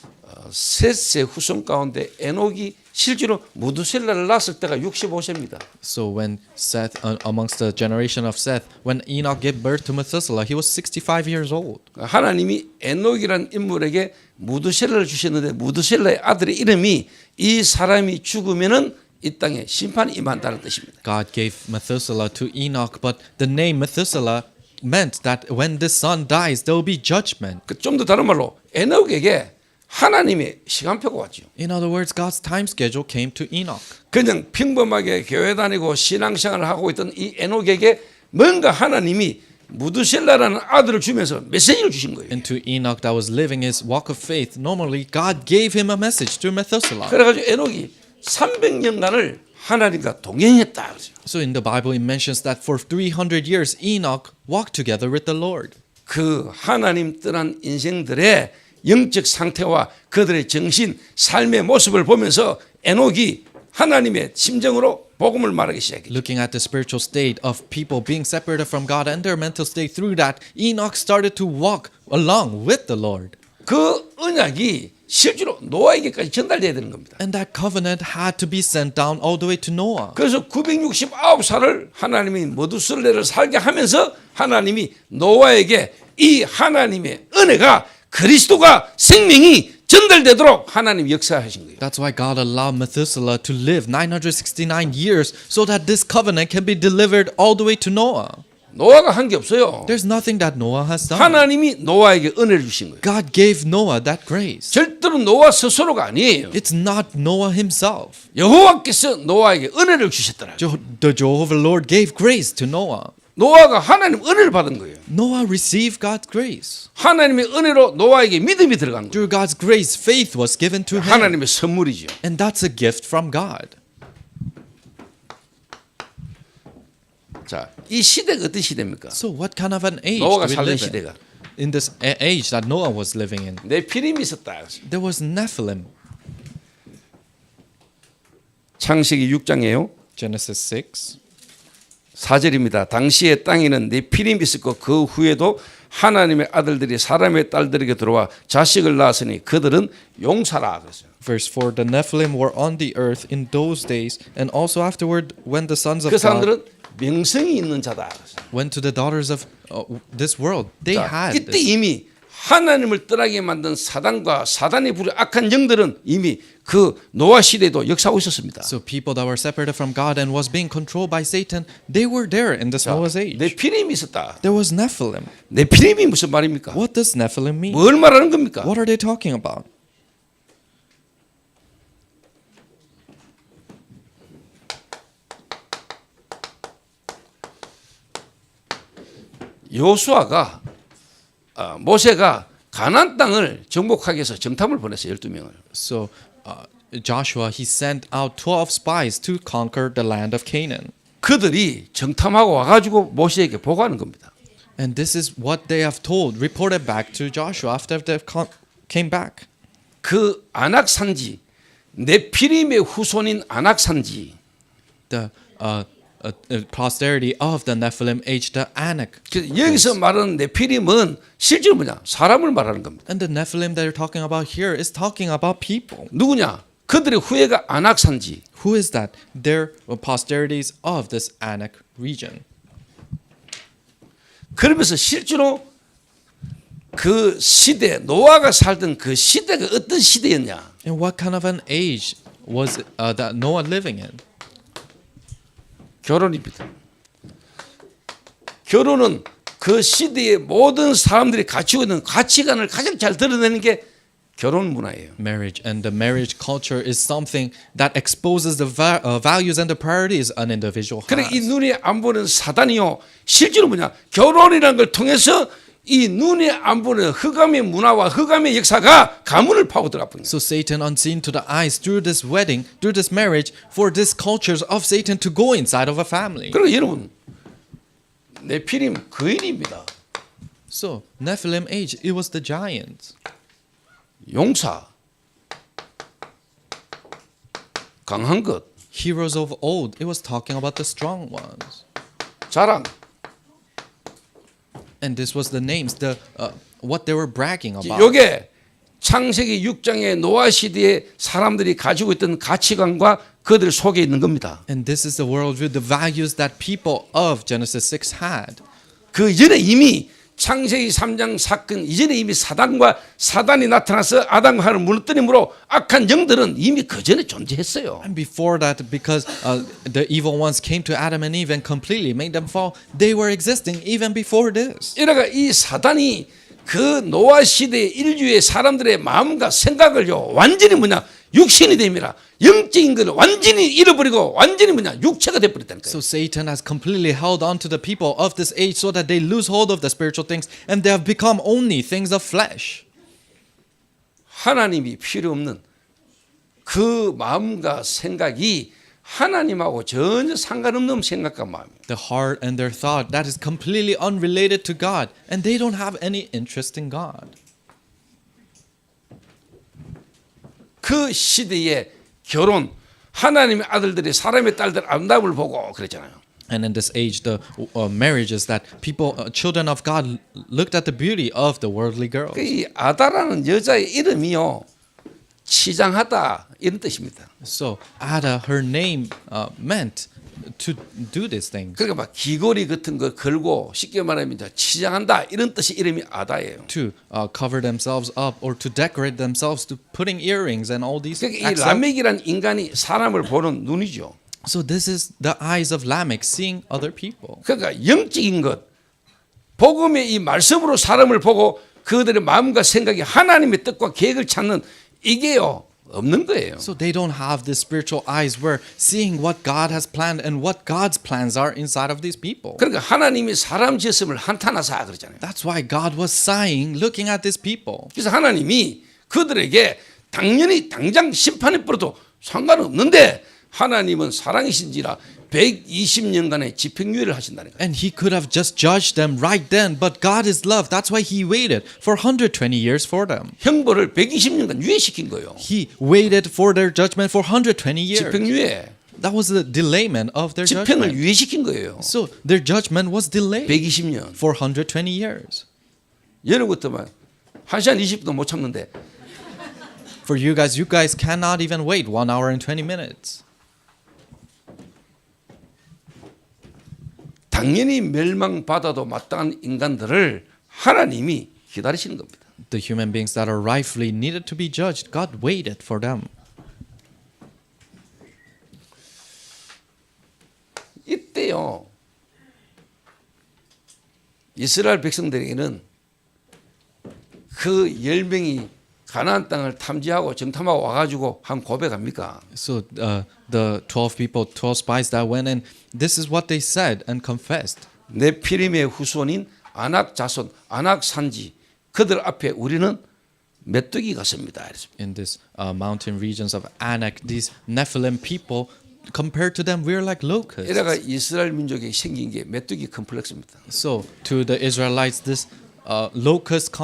셋의 후손 가운데 에녹이 실제로 무드셀라를 낳았을 때가 65세입니다. So when Seth, amongst the generation of Seth, when Enoch gave birth to Methuselah, he was 65 years old. 하나님이 에녹이라는 인물에게 무드셀라를 주셨는데 무드셀라의 아들의 이름이 이 사람이 죽으면은 이 땅에 심판이 임한다는 뜻입니다. God gave Methuselah to Enoch, but the name Methuselah meant that when this son dies, there will be judgment. 좀 더 다른 말로 에녹에게 하나님의 시간표가 왔죠. In other words, God's time schedule came to Enoch. 그냥 평범하게 교회 다니고 신앙생활을 하고 있던 이 에녹에게 뭔가 하나님이 무드셀라라는 아들을 주면서 메시지를 주신 거예요. And to Enoch that was living his walk of faith, normally God gave him a message to Methuselah. 그래가지고 에녹이 300년간을 하나님과 동행했다. So in the Bible it mentions that for 300 years Enoch walked together with the Lord. 그 하나님 떠난 인생들의 영적 상태와 그들의 정신, 삶의 모습을 보면서 에녹이 하나님의 심정으로 복음을 말하기 시작했죠. Looking at the spiritual state of people being separated from God and their mental state, through that Enoch started to walk along with the Lord. 그 언약이 실제로 노아에게까지 전달돼야 되는 겁니다. And that covenant had to be sent down all the way to Noah. 그래서 969살을 하나님이 머두슬레를 살게 하면서 하나님이 노아에게 이 하나님의 은혜가 그리스도가 생명이 전달되도록 하나님 역사하신 거예요. That's why God allowed Methuselah to live 969 years so that this covenant can be delivered all the way to Noah. 노아가 한 게 없어요. There's nothing that Noah has done. 하나님이 노아에게 은혜를 주신 거예요. God gave Noah that grace. 절대로 노아 스스로가 아니에요. It's not Noah himself. 여호와께서 노아에게 은혜를 주셨더라. The Jehovah Lord gave grace to Noah. 노아가 하나님 은혜를 받은 거예요. Noah received God's grace. 하나님의 은혜로 노아에게 믿음이 들어간 거예요. Through God's grace, faith was given to him. 하나님의 선물이죠. And that's a gift from God. 자, 이 시대가 어떤 시대입니까? So what kind of an age 노아가 do we 살던 live in? 시대가 In this age that Noah was living in, 네피림이 있었다. there was Nephilim. 창세기 6장이에요. Genesis 6. 4절입니다. 당시에 땅에는 네피림이 있었고 그 후에도 하나님의 아들들이 사람의 딸들에게 들어와 자식을 낳았으니 그들은 용사라 그랬어요. Verse 4, the Nephilim were on the earth in those days, and also afterward when the sons of 그 God 사람들은 명성이 있는 자다 그랬어요. went to the daughters of this world. They 자, had 이때 this. 이미 하나님을 떠나게 만든 사단과 사단의 부류 악한 영들은 이미 그 노아 시대에도 역사하고 있었습니다. So people that were separated from God and was being controlled by Satan, they were there in this Noah's age. 네피림이 있었다. There was Nephilim. 네피림이 무슨 말입니까? What does Nephilim mean? 뭘 말하는 겁니까? What are they talking about? 요수아가 모세가 가나안 땅을 정복하기 위해서 정탐을 보냈어요. 12명을. So Joshua, he sent out 12 spies to conquer the land of Canaan. 그들이 정탐하고 와가지고 모세에게 보고하는 겁니다. And this is what they have told, reported back to Joshua after they came back. 그 아낙 산지, 네피림의 후손인 아낙 산지. The posterity of the Nephilim age, the Anak. 여기서 말하는 네피림은 실제로 뭐냐? 사람을 말하는 겁니다. And the Nephilim that you're talking about here is talking about people. 누구냐? 그들의 후예가 안악산지. Who is that? They're posterities of this Anak region. 그러면서 실제로 그 시대 노아가 살던 그 시대가 어떤 시대였냐? And what kind of an age was that Noah living in? 결혼입니다. 결혼은 그 시대의 모든 사람들이 가지고 있는 가치관을 가장 잘 드러내는 게 결혼 문화예요. Marriage, and the marriage culture is something that exposes the values and the priorities an individual 그래 이 has. 눈에 안 보는 사단이요. 실제로 뭐냐? 결혼이라는 걸 통해서 이 눈에 안 보는 흑암의 문화와 흑암의 역사가 가문을 파고들어 버린 거예요. So Satan, unseen to the eyes, through this wedding, through this marriage, for these cultures of Satan to go inside of a family. 그리고 여러분 네피림 거인입니다. So Nephilim age, it was the giants. 용사 강한 것 Heroes of old, it was talking about the strong ones. 자랑 And this was the names, the what they were bragging about. 요게 창세기 6장의 노아 시대의 사람들이 가지고 있던 가치관과 그들 속에 있는 겁니다. And this is the worldview, the values that people of Genesis 6 had. 그 이전에 이미 창세기 3장 사건 이전에 이미 사단이 나타나서 아담과 하와를 무너뜨림으로 악한 영들은 이미 그 전에 존재했어요. And before that, because the evil ones came to Adam and Eve and completely made them fall, they were existing even before this. 이래가 이 사단이 그 노아 시대의 인류의 사람들의 마음과 생각을요 완전히 뭐냐 육신이 됩니다. 영적인 걸 완전히 잃어버리고 완전히 뭐냐 육체가 돼버렸다는 거예요. So Satan has completely held on to the people of this age so that they lose hold of the spiritual things and they have become only things of flesh. 하나님이 필요 없는 그 마음과 생각이 하나님하고 전혀 상관없는 생각과 마음이에요. The heart and their thought that is completely unrelated to God, and they don't have any interest in God. 그 시대의 결혼 하나님의 아들들이 사람의 딸들 아름다움을 보고 그랬잖아요. And in this age, the marriages that people, children of God, looked at the beauty of the worldly girls. 이 아다라는 여자의 이름이요 치장하다 이런 뜻입니다. So Ada, her name meant to do these things. 그러니까 막 귀걸이 같은 거 걸고 쉽게 말하면 치장한다 이런 뜻이 이름이 아다예요. To cover themselves up or to decorate themselves, to putting earrings and all these. 그러니까 이 라멕이란 인간이 사람을 보는 눈이죠. So this is the eyes of Lamech, seeing other people. 그러니까 영적인 것, 복음의 이 말씀으로 사람을 보고 그들의 마음과 생각이 하나님의 뜻과 계획을 찾는 이게요 없는 거예요. So they don't have the spiritual eyes where seeing what God has planned and what God's plans are inside of these people. 그러니까 하나님이 사람 지었음을 한탄하사 그러잖아요. That's why God was sighing looking at these people. 그래서 하나님이 그들에게 당연히 당장 심판에 뿌려도 상관없는데 하나님은 사랑이신지라 120년간의 집행유예를 하신다는 거예요. And he could have just judged them right then, but God is love. That's why he waited for 120 years for them. 형벌을 120년간 유예시킨 거예요. He waited for their judgment for 120 years. 집행유예. That was the delayment of their 집행을 judgment. 유예시킨 거예요. So their judgment was delayed 120년. for 120 years. 여러분 같으면 1시간 20분도 못 참는데 For you guys cannot even wait 1 hour and 20 minutes. 당연히 멸망받아도 마땅한 인간들을 하나님이 기다리시는 겁니다. The human beings that are rightfully needed to be judged, God waited for them. 이때요 이스라엘 백성들에게는 그 10명이 가나안 땅을 탐지하고 정탐하고 와가지고 한 고백합니까? So the 12 people, 12 spies that went in, this is what they said and confessed. 네피림의 후손인 아낙 자손, 아낙 산지 그들 앞에 우리는 메뚜기 같습니다. In this mountain regions of Anak, these Nephilim people, compared to them, we're like locusts. 이래가 이스라엘 민족에 생긴 게 메뚜기 컴플렉스입니다. So to the Israelites, this locust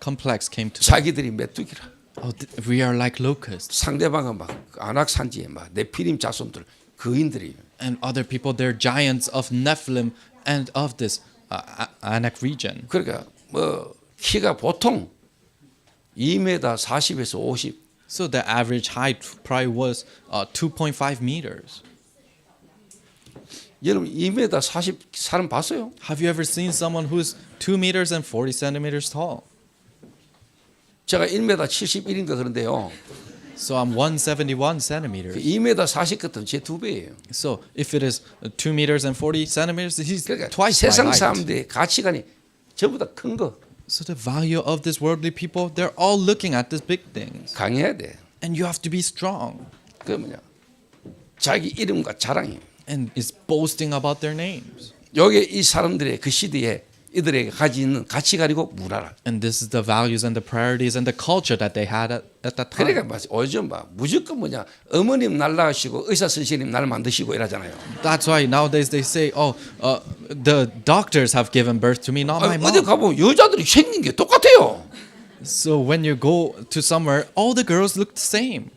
complex came to them. 자기들이 메뚜기라. Oh, we are like locusts. 상대방은 막 아낙 산지에 막 네피림 자손들 거인들이에요. And other people, they're giants of Nephilim and of this Anak region. 그러니까 뭐 키가 보통 2m 40에서 50 So the average height probably was 2.5 meters. 여러분 2m 40 사람 봤어요? Have you ever seen someone who's 2 meters and 40 centimeters tall? 제가 1m 71인가 그런데요. So I'm 171 centimeters. 2m 40 같은 제 2배예요. So if it is 2 meters and 40 centimeters, he's 그러니까 twice my 세상 height. 사람들의 가치관이 전부 다 큰 거 So the value of this worldly people, they're all looking at these big things. 강해야 돼. And you have to be strong. 그 뭐냐? 자기 이름과 자랑이에요. And is boasting about their names. 요게 이 사람들의 그 시대에 이들에게 가지고 있는 가치관이고 문화라. And this is the values and the priorities and the culture that they had at that time. 그러니까 요즘 무조건 뭐냐? 어머님 날 낳으시고 의사 선생님 날 만드시고 이러잖아요. That's why nowadays they say, the doctors have given birth to me, not my 어디 mom. 가보면 여자들이 생긴 게 똑같아요. So when you go to somewhere, all the girls look the same.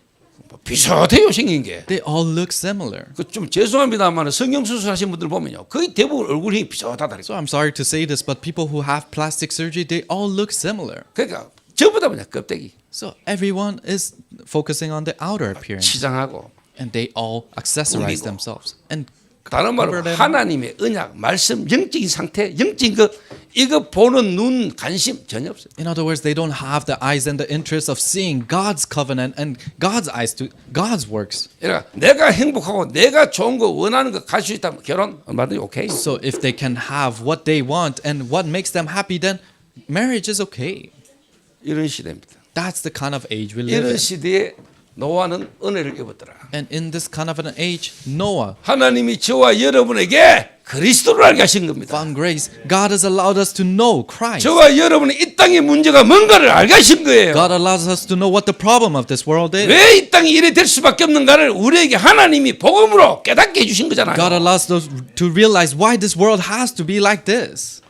비슷해요 생긴 게. They all look similar. 그 좀 죄송합니다만 성형 수술하신 분들 보면요, 거의 대부분 얼굴이 비슷하다. So I'm sorry to say this, but people who have plastic surgery, they all look similar. 그러니까 전부 다 뭐냐 껍데기 So everyone is focusing on the outer appearance, 치장하고. and they all accessorize 꾸미고. themselves. And 다른 말로 cover them. 하나님의 언약, 말씀, 영적인 상태, 영적인 것 이거 보는 눈 관심 전혀 없어요. In other words, they don't have the eyes and the interest of seeing God's covenant and God's eyes to God's works. 그러니까 내가 행복하고 내가 좋은 거 원하는 거 가질 수 있다면 결혼 얼마든지 오케이. So if they can have what they want and what makes them happy, then marriage is okay. 이런 시대입니다. That's the kind of age we live 이런 in. 시대에 노아는 은혜를 입었더라. And in this kind of an age, Noah 하나님이 저와 여러분에게 그리스도를 알게 하신 겁니다. found grace. God has allowed us to know Christ. 저와 여러분이 이 땅의 문제가 뭔가를 알게 하신 거예요. God allows us to know what the problem of this world is. 왜 이 땅이 이래 될 수밖에 없는가를 우리에게 하나님이 복음으로 깨닫게 해주신 거잖아요. God allows us to realize why this world has to be like this.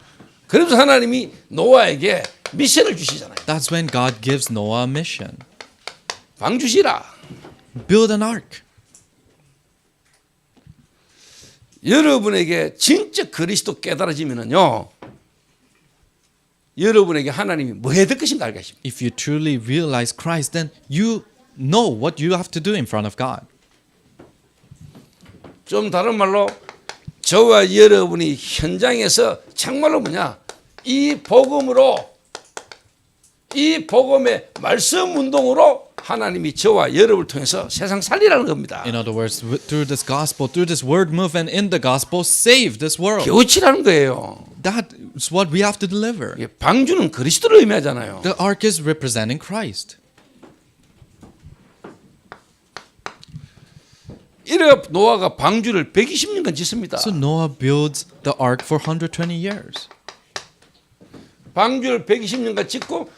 그래서 하나님이 노아에게 미션을 주시잖아요. That's when God gives Noah a mission. 방 주시라. Build an ark. 여러분에게 진짜 그리스도 깨달아지면은요, 여러분에게 하나님이 뭐 해야 될 것인가 알게 하십니다. If you truly realize Christ, then you know what you have to do in front of God. 좀 다른 말로 저와 여러분이 현장에서 정말로 뭐냐, 이 복음으로, 이 복음의 말씀 운동으로 하나님이 저와 여러분을 통해서 세상 살리라는 겁니다. In other words, through this gospel, through this word movement in the gospel, save this world. 교치라는 거예요. That is what we have to deliver. 이게 방주는 그리스도를 의미하잖아요. The ark is representing Christ. 이래 노아가 방주를 120년간 짓습니다. So Noah builds the ark for 120 years. 방주를 120년간 짓고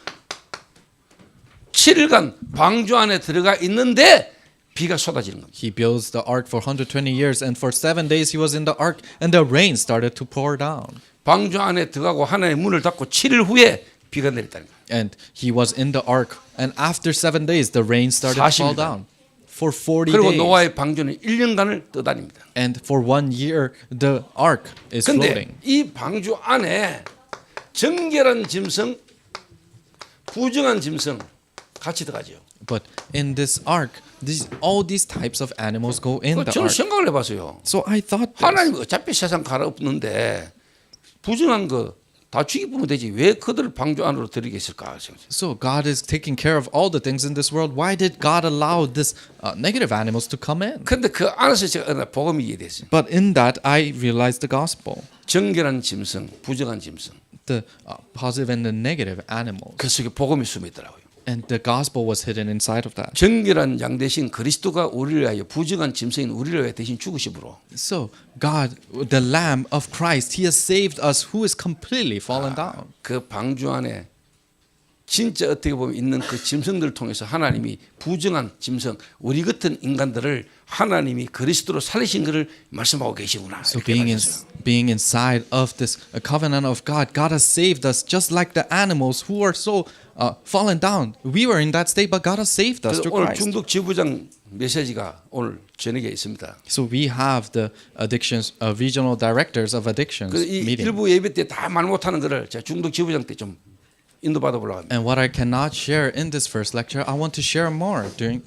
7일간 방주 안에 들어가 있는데 비가 쏟아지는 겁니다. He builds the ark for 120 years, and for 7 days he was in the ark, and the rain started to pour down. 방주 안에 들어가고 하나님의 문을 닫고 7일 후에 비가 내렸다는 거예요. And he was in the ark, and after 7 days the rain started to fall 40일. down. For 40 그리고 days. 노아의 방주는 1년간을 떠다닙니다. And for 1 year the ark is 근데 floating. 이 방주 안에 정결한 짐승, 부정한 짐승 같이 들어가죠. But in this ark, all these types of animals go in the 저는 ark. 생각을 해봤어요. So I thought this. 하나님 어차피 세상 갈아 엎는데 부정한 거 다 죽이면 되지 왜 그들을 방주 안으로 들이겠을까? So God is taking care of all the things in this world. Why did God allow this negative animals to come in? 근데 그 안에서 제가 복음이 이해됐어요. But in that, I realized the gospel, 정결한 짐승, 부정한 짐승. the positive and the negative animals. 그 속에 복음이 숨어 있더라고요. And the gospel was hidden inside of that. 정결한 양 대신 그리스도가 우리를 위하여 부정한 짐승인 우리를 위하여 대신 죽으심으로 So God, the Lamb of Christ, He has saved us who is completely fallen down. 그 방주 안에 진짜 어떻게 보면 있는 그 짐승들을 통해서 하나님이 부정한 짐승, 우리 같은 인간들을 하나님이 그리스도로 살리신 것을 말씀하고 계시구나. So 이렇게 말했어요. being inside of this covenant of God, God has saved us just like the animals who are so fallen down. We were in that state, but God has saved us 그래서 through 오늘 Christ. 중독 지부장 메시지가 오늘 저녁에 있습니다. So we have the addictions regional directors of addictions 그래서 이 meeting. 일부 예배 때 다 말 못하는 거를 제가 중독 지부장 때 좀 인도받아 보려고 합니다. And what I cannot share in this first lecture, I want to share more during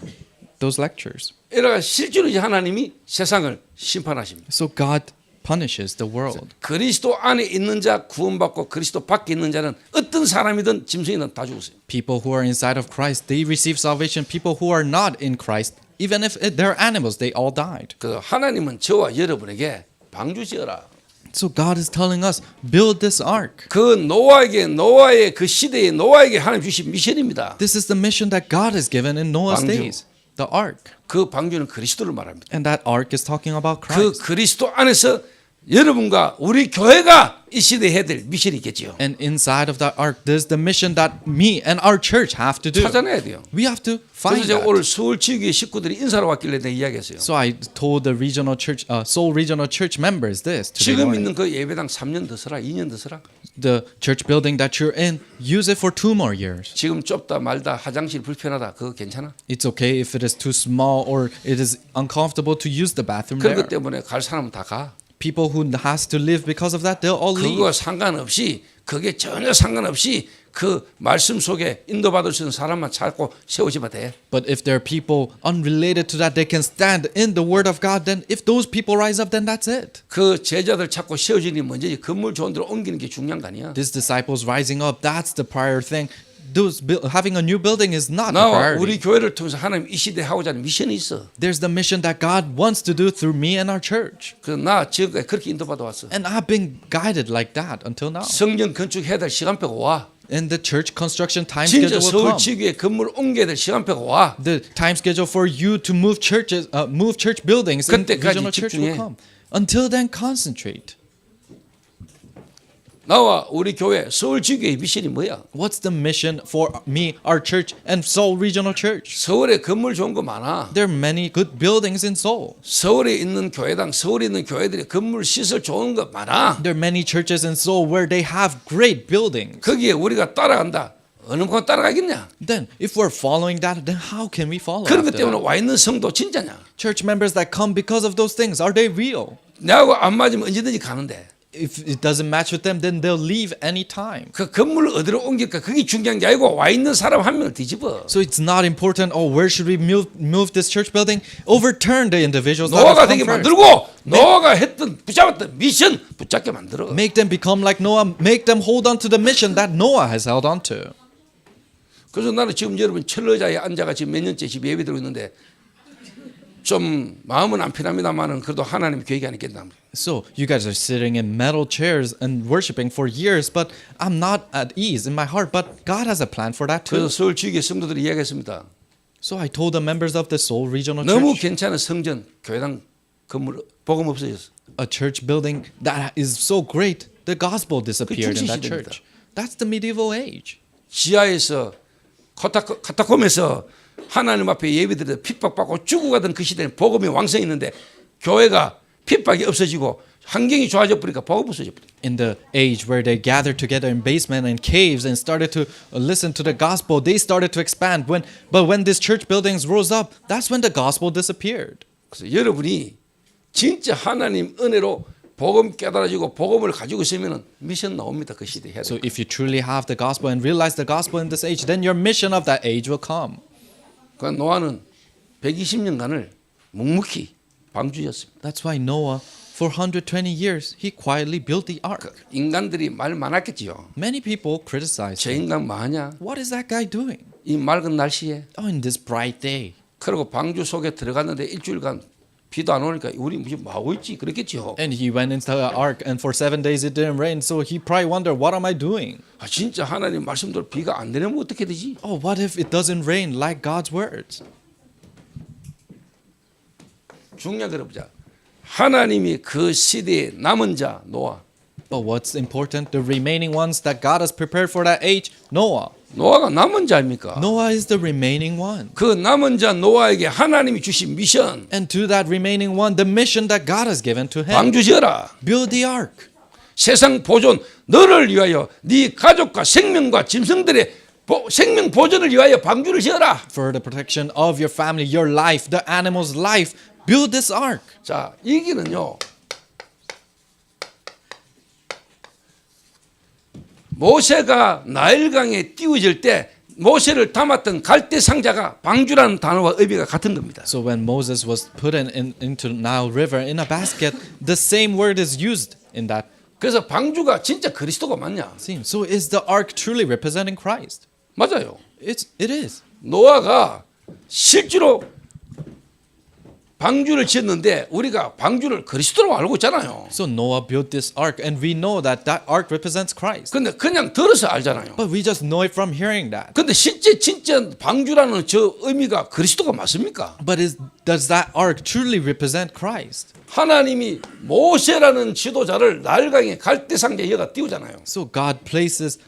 those lectures. 이러가 실제로 이제 하나님이 세상을 심판하십니다. So God punishes the world. 그리스도 안에 있는 자 구원받고 그리스도 밖에 있는 자는 어떤 사람이든 짐승이든 다 죽었어요. People who are inside of Christ, they receive salvation. People who are not in Christ, even if they're animals, they all died. 그 하나님은 저와 여러분에게 방주 지어라. So God is telling us, build this ark. 그 노아의 그 시대에 노아에게 하나님 주신 미션입니다. This is the mission that God has given in Noah's 방주. days, the ark. 그 방주는 그리스도를 말합니다. And that ark is talking about 그 Christ. 그리스도 안에서 여러분과 우리 교회가 이 시대에 해야 될 미션이 있겠지요. And inside of that ark, there's the mission that me and our church have to do. 찾아내야 돼요. We have to 그래서 find 제가 that. 오늘 서울지교회 식구들이 인사로 왔길래 내가 이야기했어요. So I told the regional church, Seoul regional church members this today 지금 morning. 있는 그 예배당 3년 더 써라, 2년 더 써라. The church building that you're in, use it for 2 more years. 지금 좁다 말다 화장실 불편하다 그거 괜찮아? It's okay if it is too small or it is uncomfortable to use the bathroom there. 그런 것 때문에 갈 사람은 다 가. People who has to live because of that, they'll all leave. 그거 상관없이 그게 전혀 상관없이 그 말씀 속에 인도받을 수 있는 사람만 찾고 세우시면 돼. But if there are people unrelated to that, they can stand in the word of God, then if those people rise up, then that's it. 그 제자들 찾고 세워지는 게 먼저지 건물 좋은 데로 옮기는 게 중요한 거 아니야. These disciples rising up, that's the prior thing. Having a new building is not the 나와 priority. 우리 교회를 통해서 하나님 이 시대에 하고자 하는 미션이 있어. There's the mission that God wants to do through me and our church. 그래서 나 지금까지 그렇게 인도받아 왔어. And I've been guided like that until now. 성전 건축해야 될 시간표가 와. And the church construction time 진짜 schedule will 서울 come. 지교회 건물 옮겨야 될 시간표가 와. The time schedule for you to move churches, move church buildings in 그때까지 regional church 집중해. will come. Until then, concentrate. 나와 우리 교회 서울 지교회 미션이 뭐야? What's the mission for me, our church, and Seoul Regional Church? 서울에 건물 좋은 거 많아. There are many good buildings in Seoul. 서울에 있는 교회당, 서울에 있는 교회들이 건물 시설 좋은 거 많아. There are many churches in Seoul where they have great buildings. 거기에 우리가 따라간다. 어느 건 따라가겠냐? Then, if we're following that, then how can we follow 그런 것 after 때문에 that? 와 있는 성도 진짜냐? Church members that come because of those things, are they real? 나하고 안 맞으면 언제든지 가는데 If it doesn't match with them, then they'll leave anytime. 그 건물을 어디로 옮길까 그게 중요한 게 아니고 와 있는 사람 한 명을 뒤집어. So it's not important, oh, where should we move this church building? Overturn the individuals that 노아가 have 되게 come first. 만들고 노아가 했던 붙잡았던 미션 붙잡게 만들어. Make them become like Noah. Make them hold on to the mission that Noah has held on to. 그래서 나는 지금 여러분 철로자에 앉아가 지금 몇 년째 집에 예배 드리고 있는데 좀 마음은 안 편합니다만은 그래도 하나님 계획이 아니겠나. So you guys are sitting in metal chairs and worshiping for years, but I'm not at ease in my heart. But God has a plan for that 그래서 too. 서울 지교회 성도들이 이야기했습니다. So I told the members of the Seoul Regional 너무 Church, 괜찮은 성전 교회당 건물 복음 없어졌어. a church building that is so great, the gospel disappeared in that 중시시대입니다. church. That's the medieval age. 지하에서 카타콤에서 하나님 앞에 예배드려 핍박받고 죽어가던 그 시대는 복음이 왕성했는데 교회가 핍박이 없어지고 환경이 좋아져 버리니까 복음 없어져 버려. In the age where they gathered together in basement and caves and started to listen to the gospel, they started to expand. But when these church buildings rose up, that's when the gospel disappeared. 그래서 여러분이 진짜 하나님 은혜로 복음 깨달아지고 복음을 가지고 있으면 미션 나옵니다. 그 시대에 해야 돼. So if you truly have the gospel and realize the gospel in this age, then your mission of that age will come. 그 노아는 120년간을 묵묵히 방주였습니다. That's why Noah, for 120 years, he quietly built the ark. 인간들이 말 많았겠지요. Many people criticized 저 him. 인간 뭐하냐? What is that guy doing? 이 맑은 날씨에. Oh, in this bright day. 그리고 방주 속에 들어갔는데 일주일간 비도 안 오니까 우리 무슨 뭐 하고 있지? 그랬겠지요. And he went into the ark, and for 7 days it didn't rain. So he probably wondered, what am I doing? 아, 진짜 하나님 말씀대로 비가 안 내리면 어떻게 되지? Oh, what if it doesn't rain like God's words? 중요한 걸 보자. 하나님이 그 시대에 남은 자 노아. But what's important? The remaining ones that God has prepared for that age, Noah. 노아가 남은 자입니까? Noah is the remaining one. 그 남은 자 노아에게 하나님이 주신 미션. And to that remaining one, the mission that God has given to him. 방주 지어라. Build the ark. 세상 보존 너를 위하여 네 가족과 생명과 짐승들의 생명 보존을 위하여 방주를 지어라. For the protection of your family, your life, the animal's life, build this ark. 자, 이 길은요. 모세가 나일강에 띄워질 때 모세를 담았던 갈대 상자가 방주라는 단어와 의미가 같은 겁니다. So when Moses was put into Nile River in a basket, the same word is used in that 그래서 방주가 진짜 그리스도가 맞냐? scene. So is the ark truly representing Christ? 맞아요. It is. 노아가 실제로 방주를 지었는데 우리가 방주를 그리스도로 알고 있잖아요. So Noah built this ark, and we know that that ark represents Christ. 근데 그냥 들어서 알잖아요. But we just know it from hearing that. 근데 실제 진짜 방주라는 저 의미가 그리스도가 맞습니까? But does that ark truly represent Christ? 하나님이 모세라는 지도자를 나일강에 갈대 상자에 여가 띄우잖아요. So God places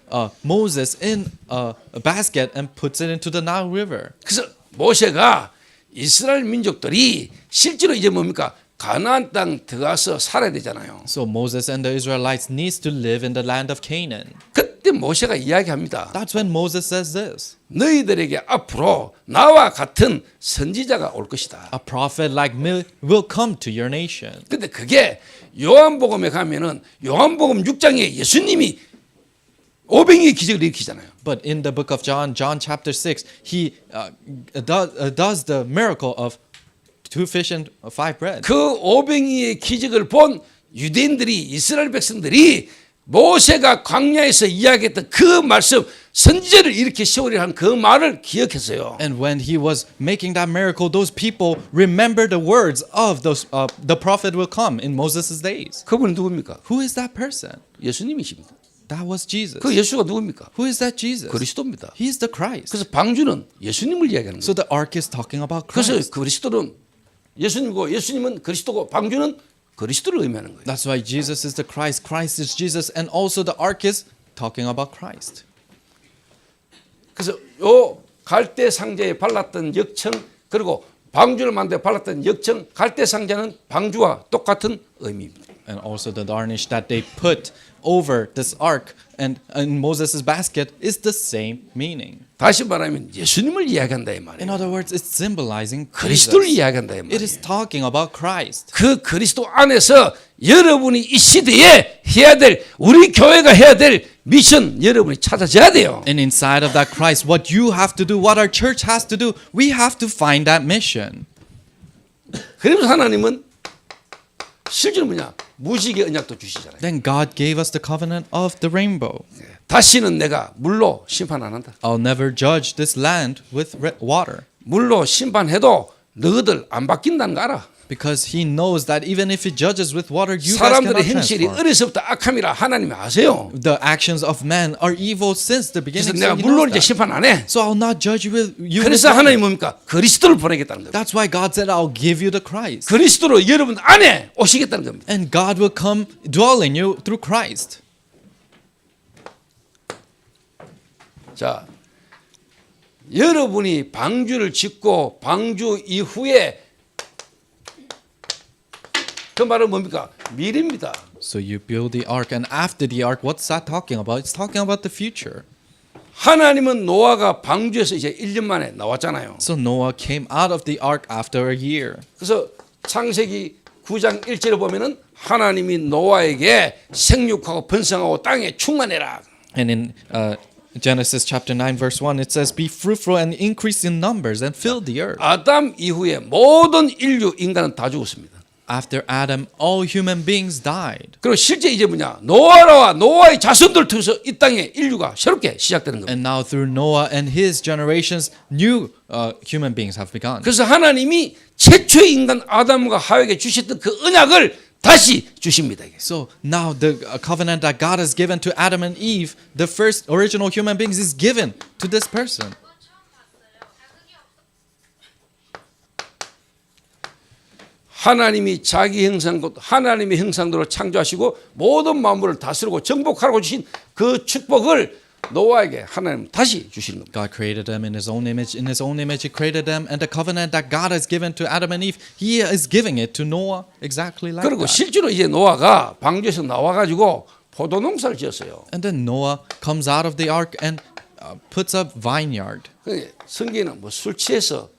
Moses in a basket and puts it into the Nile River. 그래서 모세가 이스라엘 민족들이 실제로 이제 뭡니까? 가나안 땅 들어가서 살아야 되잖아요. So Moses and the Israelites needs to live in the land of Canaan. 그때 모세가 이야기합니다. That's when Moses says this. 너희들에게 앞으로 나와 같은 선지자가 올 것이다. A prophet like me will come to your nation. 근데 그게 요한복음에 가면은 요한복음 6장에 예수님이 오병이의 기적을 일으키잖아요. But in the book of John, John chapter 6, he does the miracle of 2 fish and 5 bread. 그 오병이의 기적을 본 유대인들이 이스라엘 백성들이 모세가 광야에서 이야기했던 그 말씀 선지자를 이렇게 세우리라 한 그 말을 기억했어요. And when he was making that miracle, those people remember the words of those the prophet will come in Moses' days. 그분은 누굽니까? Who is that person? 예수님이십니다. That was Jesus. 그 예수가 누굽니까? Who is that Jesus? 그리스도입니다. He is the Christ. 그래서 방주는 예수님을 이야기하는 So 거예요. the ark is talking about 그래서 Christ. 그리스도는 예수님이고 예수님은 그리스도고 방주는 그리스도를 의미하는 거예요. That's why Jesus is the Christ. Christ is Jesus, and also the ark is talking about Christ. 그래서 요 갈대 상자에 발랐던 역청 그리고 방주를 만들어 발랐던 역청 갈대 상자는 방주와 똑같은 의미입니다. And also the varnish that they put over this ark and in Moses' basket is the same meaning. 다시 말하면 예수님을 이야기한다 이 In 말이에요. other words, it's symbolizing 그리스도를 Jesus. 이야기한다 이 It 말이에요. is talking about Christ. 그 그리스도 안에서 여러분이 이 시대에 해야 될 우리 교회가 해야 될 미션 여러분이 찾아져야 돼요. And inside of that Christ, what you have to do, what our church has to do, we have to find that mission. 그래서 하나님은 실제로 뭐냐 무지개 언약도 주시잖아요. Then God gave us the covenant of the rainbow. 다시는 내가 물로 심판 안 한다. I'll never judge this land with water. 물로 심판해도 너희들 안 바뀐다는 거 알아. Because he knows that even if he judges with water, you guys cannot 사람들의 행실이 transform. 어려서부터 악함이라 하나님이 아세요. The actions of man are evil since the 그래서 beginning. 내가 So he 물로 knows 이제 that. 심판 안 해. So I'll not judge you with 그래서 water. 하나님 뭡니까? 그리스도를 보내겠다는 겁니다. That's why God said, I'll give you the Christ. 그리스도로 여러분 안에 오시겠다는 겁니다. And God will come dwell in you through Christ. 자, 여러분이 방주를 짓고 방주 이후에 그 말은 뭡니까? 미래입니다. So you build the ark, and after the ark, what's that talking about? It's talking about the future. 하나님은 노아가 방주에서 이제 1년 만에 나왔잖아요. So Noah came out of the ark after a year. 그래서 창세기 9장 1절에 보면은 하나님이 노아에게 생육하고 번성하고 땅에 충만해라. And in Genesis chapter 9 verse 1, it says, be fruitful and increase in numbers and fill the earth. 아담 이후에 모든 인류 인간은 다 죽었습니다. After Adam, all human beings died. 그리고 실제 이제 뭐냐? 노아와 노아의 자손들 통해서 이 땅에 인류가 새롭게 시작되는 겁니다. And now through Noah and his generations, new human beings have begun. 그래서 하나님이 최초의 인간 아담과 하와에게 주셨던 그 언약을 다시 주십니다. So now the covenant that God has given to Adam and Eve, the first original human beings, is given to this person. 하나님이 자기 형상, 하나님의 형상대로 창조하시고 모든 만물을 다스리고 정복하라고 주신 그 축복을 노아에게 하나님 다시 주시는 겁니다. God created them in His own image. In His own image, He created them, and the covenant that God has given to Adam and Eve, He is giving it to Noah exactly like 그리고 that. 실제로 이제 노아가 방주에서 나와가지고 포도농사를 지었어요. And then Noah comes out of the ark and puts up vineyard. 성경에는 뭐 술 취해서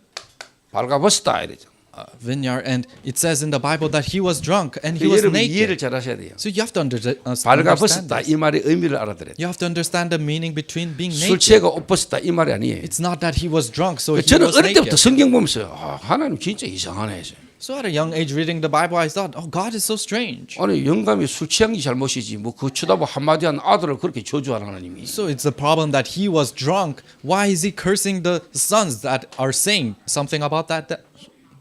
발가벗었다 이러죠. vineyard, and it says in the Bible that he was drunk and he was 여러분 이해를 naked. 잘 하셔야 돼요. So you have to understand 발가벗었다 this. 이 말의 의미를 알아들어야 돼요. You have to understand the meaning between being 술 naked. 취해가 옷 벗었다 이 말이 아니에요. It's not that he was drunk, so he 저는 was 어릴 때부터 naked. 성경 보면서 하나님 진짜 이상하네. So at a young age reading the Bible, I thought, oh, God is so strange. 아니 영감이 술 취한 게 잘못이지 뭐 그 쳐다보 한마디 한 아들을 그렇게 저주하는 하나님이. So it's the problem that he was drunk. Why is he cursing the sons that are saying something about that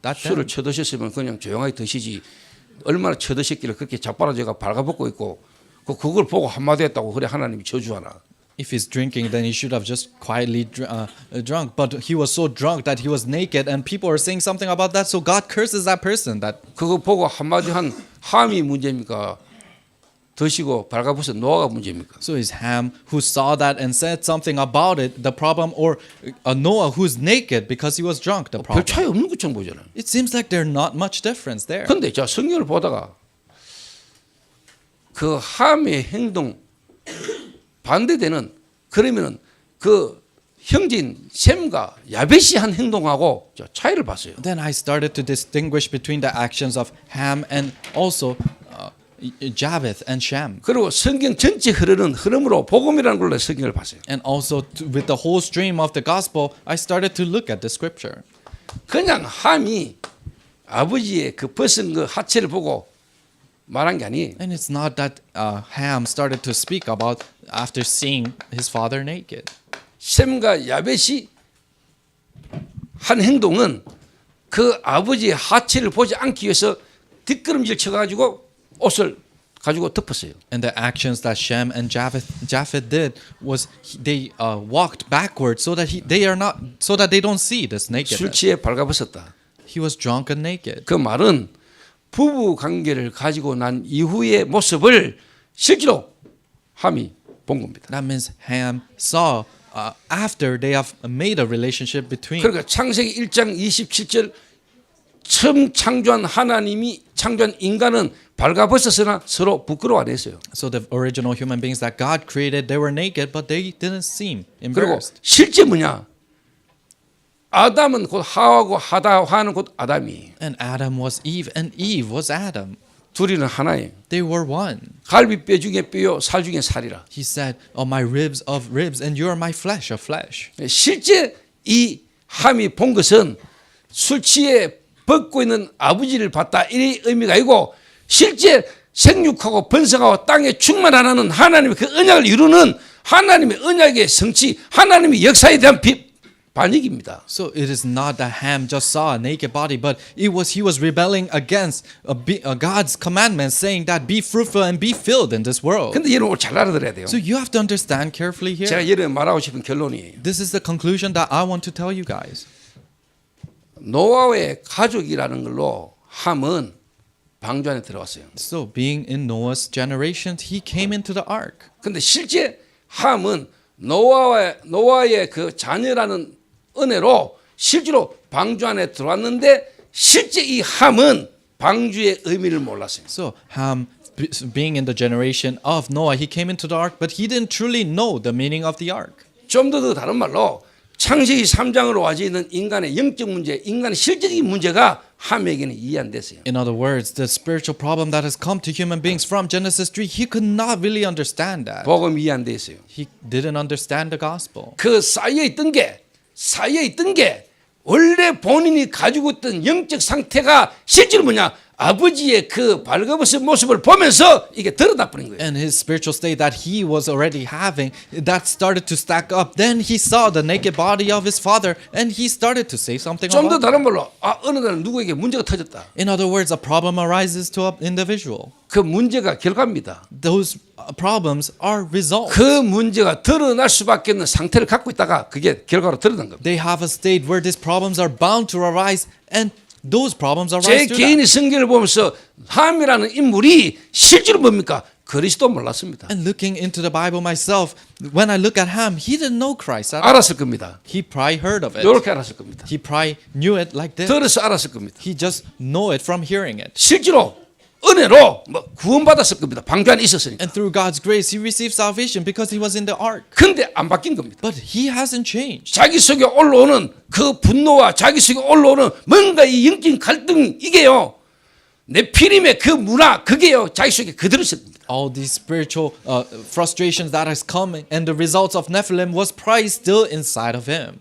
술을 them? 쳐드셨으면 그냥 조용하게 드시지 얼마나 쳐드셨길래 그렇게 자빠라져가 발가벗고 있고 그걸 보고 한마디 했다고 그래 하나님이 저주하나. If he's drinking, then he should have just quietly drunk. But he was so drunk that he was naked, and people are saying something about that. So God curses that person. That 그거 보고 한마디 한 함이 문제입니까? 드시고 발가벗은 노아가 문제입니까? so is Ham who saw that and said something about it the problem, or Noah who's naked because he was drunk the 별 problem? 차이 없는 것처럼 보잖아요. It seems like there's not much difference there. 근데 자 성경을 보다가 그 함의 행동 반대되는 그러면은 그 형제인 셈과 야벳이 한 행동하고 저 차이를 봤어요. Then I started to distinguish between the actions of Ham and also Japheth and Shem. 그리고 성경 전체 흐르는 흐름으로 복음이라는 걸로 성경을 봤어요. And also with the whole stream of the gospel, I started to look at the scripture. 그냥 함이 아버지의 그 벗은 그 하체를 보고 말한 게 아니에요. And it's not that Ham started to speak about after seeing his father naked. 셈과 야벳이 한 행동은 그 아버지의 하체를 보지 않기 위해서 뒷걸음질 쳐가지고 옷을 가지고 덮었어요. And the actions that Shem and Japheth did was they walked backward so that they don't see this 술 nakedness. 취해 발가벗었다. He was drunk and naked. 그 말은 부부 관계를 가지고 난 이후의 모습을 실제로 함이 본 겁니다. That means Ham saw after they have made a relationship between. 그러니까 창세기 1장 27절 처음 창조한 하나님이 창조한 인간은 발가벗었으나 서로 부끄러워 안 했어요. So the original human beings that God created, they were naked, but they didn't seem 그리고 embarrassed. 실제 뭐냐? 아담은 곧 하와고 하와는 곧 아담이에요. And Adam was Eve, and Eve was Adam. 둘이는 하나예요. They were one. 갈비뼈 중에 뼈요, 살 중에 살이라. He said, "Oh, my ribs of ribs, and you are my flesh of flesh." 실제 이 함이 본 것은 술 취해 벗고 있는 아버지를 봤다 이 의미가 아니고 실제 생육하고 번성하고 땅에 충만하는 하나님의 그 언약을 이루는 하나님의 언약의 성취, 하나님의 역사에 대한 반역입니다. So it is not that Ham just saw a naked body, but he was rebelling against God's commandments, saying that be fruitful and be filled in this world. 근데 여러분 잘 알아들어야 돼요. So you have to understand carefully here. 제가 여러분 말하고 싶은 결론이에요. This is the conclusion that I want to tell you guys. 노아의 가족이라는 걸로 함은 방주 안에 들어왔어요. So being in Noah's generation, he came into the ark. 근데 실제 함은 노아의 그 자녀라는 은혜로 실제로 방주 안에 들어왔는데 실제 이 함은 방주의 의미를 몰랐어요. So Ham, being in the generation of Noah, he came into the ark, but he didn't truly know the meaning of the ark. 좀 더 다른 말로 창세기 3장으로 와져 있는 인간의 영적 문제, 인간의 실질적인 문제가 함에게는 이해 안 됐어요. In other words, the spiritual problem that has come to human beings from Genesis 3, he could not really understand that. 복음 이해 안 됐어요. He didn't understand the gospel. 그 사이에 있던 게 원래 본인이 가지고 있던 영적 상태가 실제로 뭐냐? 아버지의 그 발가벗은 모습을 보면서 이게 드러나 버린 거예요. And his spiritual state that he was already having, that started to stack up. Then he saw the naked body of his father, and he started to say something 좀 더 about it. 다른 말로 어느 날 누구에게 문제가 터졌다. In other words, a problem arises to an individual. 그 문제가 결과입니다. Those problems are results. 그 문제가 드러날 수밖에 없는 상태를 갖고 있다가 그게 결과로 드러난 겁니다. They have a state where these problems are bound to arise, and those problems 제 arise to that. 개인의 성경을 보면서 함이라는 인물이 실제로 뭡니까? 그리스도 몰랐습니다. And looking into the Bible myself, when I look at Ham, he didn't know Christ at all. 알았을 겁니다. He probably heard of it. 이렇게 알았을 겁니다. He probably knew it like this. 들어서 알았을 겁니다. He just know it from hearing it. 실제로 은혜로 뭐 구원받았을 겁니다. 방주 안에 있었으니까. And through God's grace, he received salvation because he was in the ark. 근데 안 바뀐 겁니다. But he hasn't changed. 자기 속에 올라오는 그 분노와 자기 속에 올라오는 뭔가 이 영적인 갈등 이게요. 네피림의 그 문화 그게요. 자기 속에 그대로 있습니다. All these spiritual frustrations that has come and the results of Nephilim was pride still inside of him.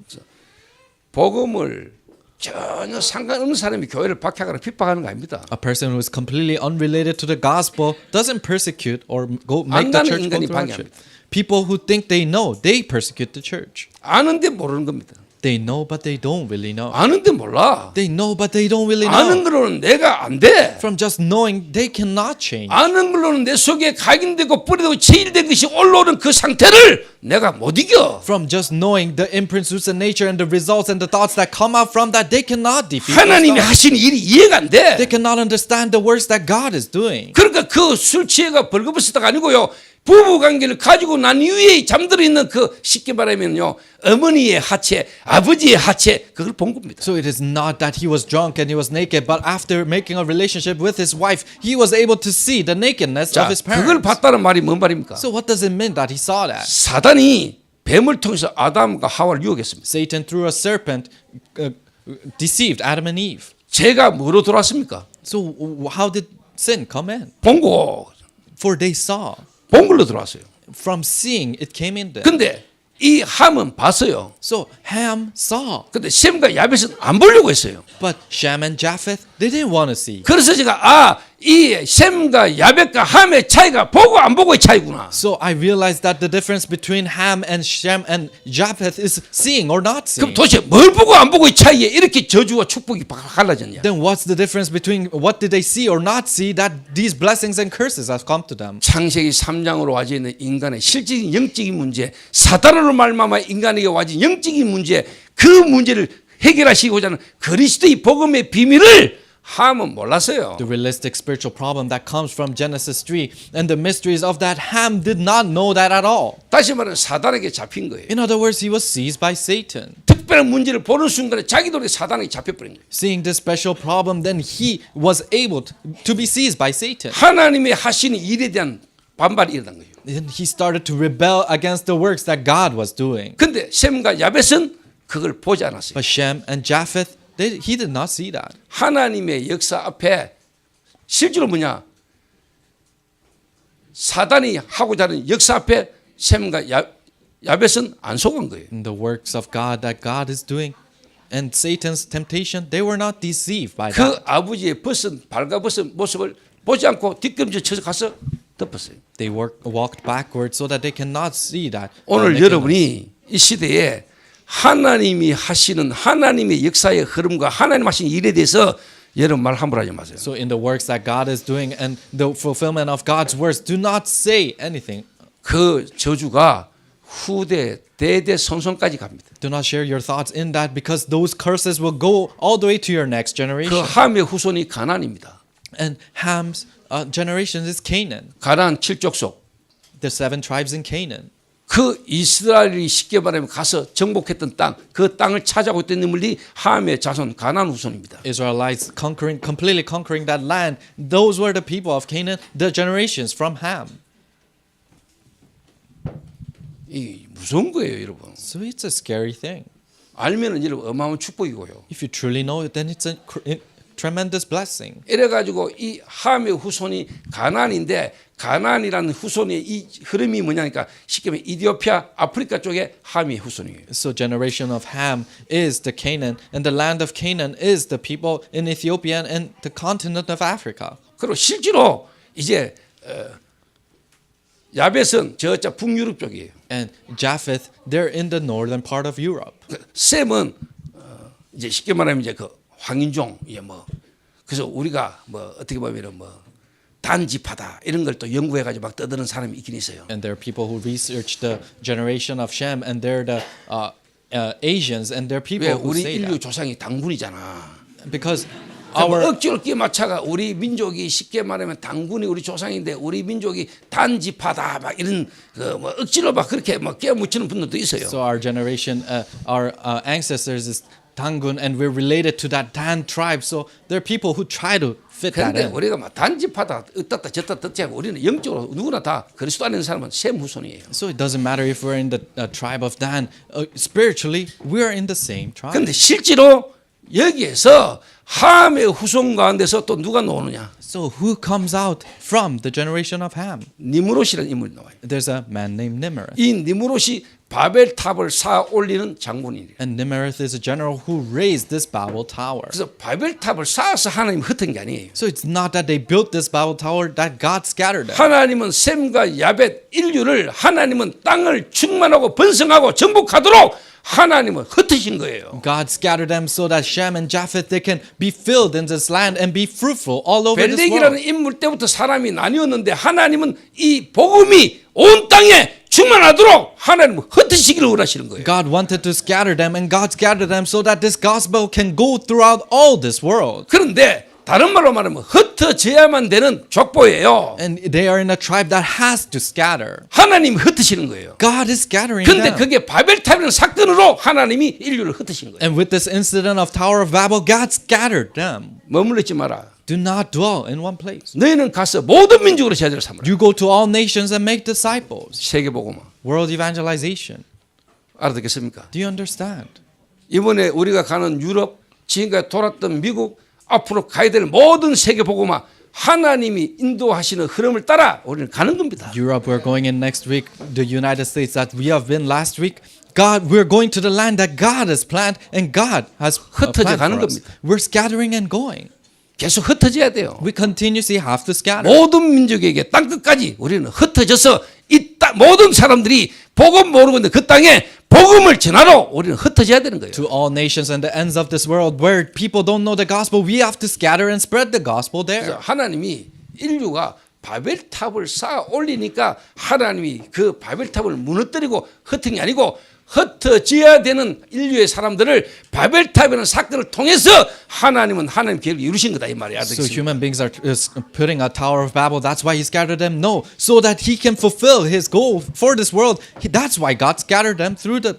복음을 전혀 상관없는 사람이 교회를 박해하거나 핍박하는 거 아닙니다. A person who is completely unrelated to the gospel doesn't persecute or go make the 안다는 church go 인간이 through hardship. 방해합니다. People who think they know, they persecute the church. 아는데 모르는 겁니다. They know, but they don't really know. 아는데 몰라. They know, but they don't really 아는 know. 걸로는 내가 안 돼. From just knowing, they cannot change. 아는 걸로는 내 속에 각인되고 뿌리되고 체일된 것이 올라오는 그 상태를 내가 못 이겨. From just knowing the imprints, roots, and nature, and the results and the thoughts that come out from that, they cannot defeat 하나님이 those thoughts. 하시는 일이 이해가 안 돼. They cannot understand the works that God is doing. 그러니까 그 술 취해가 벌거벗었다가 아니고요. 부부 관계를 가지고 난 이후에 잠들어 있는 그 쉽게 말하면요. 어머니의 하체, 아버지의 하체 그걸 본 겁니다. So it is not that he was drunk and he was naked, but after making a relationship with his wife, he was able to see the nakedness 자, of his 그걸 parents. 봤다는 말이 뭔 말입니까? So what does it mean that he saw that? 사단이 뱀을 통해서 아담과 하와를 유혹했습니다. Satan through a serpent deceived Adam and Eve. 죄가 뭐로 들어왔습니까? So how did sin come in? 본고 For they saw. 본 걸로 들어왔어요. From seeing, it came in there. 근데 이 함은 봤어요. So Ham saw, 근데 셈과 야벳은 안 보려고 했어요. but Shem and Japheth, they didn't want to see. 그래서 제가 이 셈과 야벳과 함의 차이가 보고 안 보고의 차이구나. So I realized that the difference between Ham and Shem and Japheth is seeing or not 그럼 seeing. 도대체 뭘 보고 안 보고의 차이에 이렇게 저주와 축복이 갈라졌냐? Then what's the difference between what did they see or not see that these blessings and curses have come to them? 창세기 3장으로 와져 있는 인간의 실질적인 영적인 문제, 사단으로 말미암아 인간에게 와진 영적인 문제, 그 문제를 해결하시고자 하는 그리스도의 복음의 비밀을 함은 몰랐어요. The realistic spiritual problem that comes from Genesis 3 and the mysteries of that, Ham did not know that at all. 다시 말하면 사단에게 잡힌 거예요. In other words, he was seized by Satan. 특별한 문제를 보는 순간에 자기도 사단에게 잡혀버린 거예요. Seeing this special problem, then he was able to be seized by Satan. 하나님의 하시는 일에 대한 반발이 일어난 거예요. Then he started to rebel against the works that God was doing. 근데 셈과 야벳은 그걸 보지 않았어요. But Shem and Japheth, he did not see that. 하나님의 역사 앞에 실제로 뭐냐? 사단이 하고자 하는 역사 앞에 셈과 야벳은 안 속은 거예요. In the works of God that God is doing and Satan's temptation, they were not deceived by 그 that. 아버지의 발가벗은 모습을 보지 않고 뒷걸음질 쳐서 가서 덮었어요. They walked backwards so that they cannot see that. 오늘 nakedness. 여러분이 이 시대에 하나님이 하시는 하나님의 역사의 흐름과 하나님 하시는 일에 대해서 여러분 말 함부로 하지 마세요. So in the works that God is doing and the fulfillment of God's words, do not say anything. 그 저주가 후대 대대손손까지 갑니다. Do not share your thoughts in that because those curses will go all the way to your next 그 generation. 함의 후손이 가나안입니다. And Ham's generation is Canaan, 가나안 7족속. the 7 tribes in Canaan. 그 이스라엘이 쉽게 말하면 가서 정복했던 땅, 그 땅을 찾아오고 있던 인물이 함의 자손 가나안 후손입니다. Israelites completely conquering that land. Those were the people of Canaan, the generations from Ham. 이 무서운 거예요, 여러분. So it's a scary thing. 알면은 여러분 어마어마한 축복이고요. If you truly know it, then it's a tremendous blessing. 이래 가지고 이 함의 후손이 가나안인데 가나안이라는 후손의 이 흐름이 뭐냐니까 쉽게 말하면 이디오피아 아프리카 쪽에 함의 후손이에요. So generation of Ham is the Canaan, and the land of Canaan is the people in Ethiopia and the continent of Africa. 그리고 실제로 이제 야벳은 저쪽 북유럽 쪽이에요. And Japheth, they're in the northern part of Europe. 셈은 이제 쉽게 말하면 이제 그 황인종 뭐 그래서 우리가 뭐 어떻게 보면 뭐 단지파다 이런 걸 또 연구해 가지고 막 떠드는 사람이 있긴 있어요. And there are people who research the generation of Shem, and they're the Asians, and there are people 왜 who 우리 say 인류 that 조상이 당군이잖아. because our our 억지로 끼 맞춰가 우리 민족이 쉽게 말하면 당군이 우리 조상인데 우리 민족이 단지파다 막 이런 그 뭐 억지로 막 그렇게 막 깨묻히는 분들도 있어요. so our generation, our ancestors is Dangun, and we're related to that Dan tribe. So there are people who try to fit that 그런데 in. 우리가 막 단지파다 어떻다 저렇다 듣지 않고 우리는 영적으로 누구나 다 그리스도 안에 있는 사람은 셈 후손이에요. So it doesn't matter if we're in the tribe of Dan. Spiritually, we're in the same tribe. 그런데 실제로 여기에서 함의 후손 가운데서 또 누가 나오느냐? So who comes out from the generation of Ham? 니무롯이라는 인물이 나와요. There's a man named Nimrod. 이 니무롯이 바벨 탑을 쌓아 올리는 장군이에요. And Nimrod is a general who raised this Babel tower. 그래서 바벨 탑을 쌓아서 하나님 흩은 게 아니에요. So it's not that they built this Babel tower, that God scattered them. 하나님은 셈과 야벳 인류를 하나님은 땅을 충만하고 번성하고 정복하도록 하나님은 흩으신 거예요. God scattered them so that Shem and Japheth, they can be filled in this land and be fruitful all over this 벨렉이라는 world. 인물 때부터 사람이 나뉘었는데 하나님은 이 복음이 온 땅에 충만하도록 하나님은 흩으시기를 원하시는 거예요. God wanted to scatter them, and God scattered them so that this gospel can go throughout all this world. 그런데 다른 말로 말하면 흩어져야만 되는 족보예요. And they are in a tribe that has to scatter. 하나님이 흩으시는 거예요. God is scattering 그런데 them. 그게 바벨탑이라는 사건으로 하나님이 인류를 흩으신 거예요. And with this incident of Tower of Babel, God scattered them. 머물러 있지 마라. Do not dwell in one place. 너희는 가서 모든 민족으로 제자를 삼으라. You go to all nations and make disciples. 세계복음화. World evangelization. 알아듣겠습니까? Do you understand? 이번에 우리가 가는 유럽, 지금까지 돌았던 미국, 앞으로 가야 될 모든 세계복음화 하나님이 인도하시는 흐름을 따라 우리는 가는 겁니다. Europe, we're going in next week. The United States that we have been last week. God, we're going to the land that God has planned, and God has 흩어져 planned 가는 for us. 겁니다. We're scattering and going. 계속 흩어져야 돼요. We continuously have to scatter. 모든 민족에게 땅 끝까지 우리는 흩어져서 이 모든 사람들이 복음 모르고 있는데 그 땅에 복음을 전하러 우리는 흩어져야 되는 거예요. To all nations and the ends of this world where people don't know the gospel, we have to scatter and spread the gospel 그래서 there. 하나님이 인류가 바벨탑을 쌓아 올리니까 하나님이 그 바벨탑을 무너뜨리고 흩은 게 아니고 흩어져야 되는 인류의 사람들을 바벨탑이라는 사건을 통해서 하나님은 하나님 계획을 이루신 거다 이 말이야. So human beings are putting a Tower of Babel. That's why he scattered them. No, so that he can fulfill his goal for this world. That's why God scattered them through the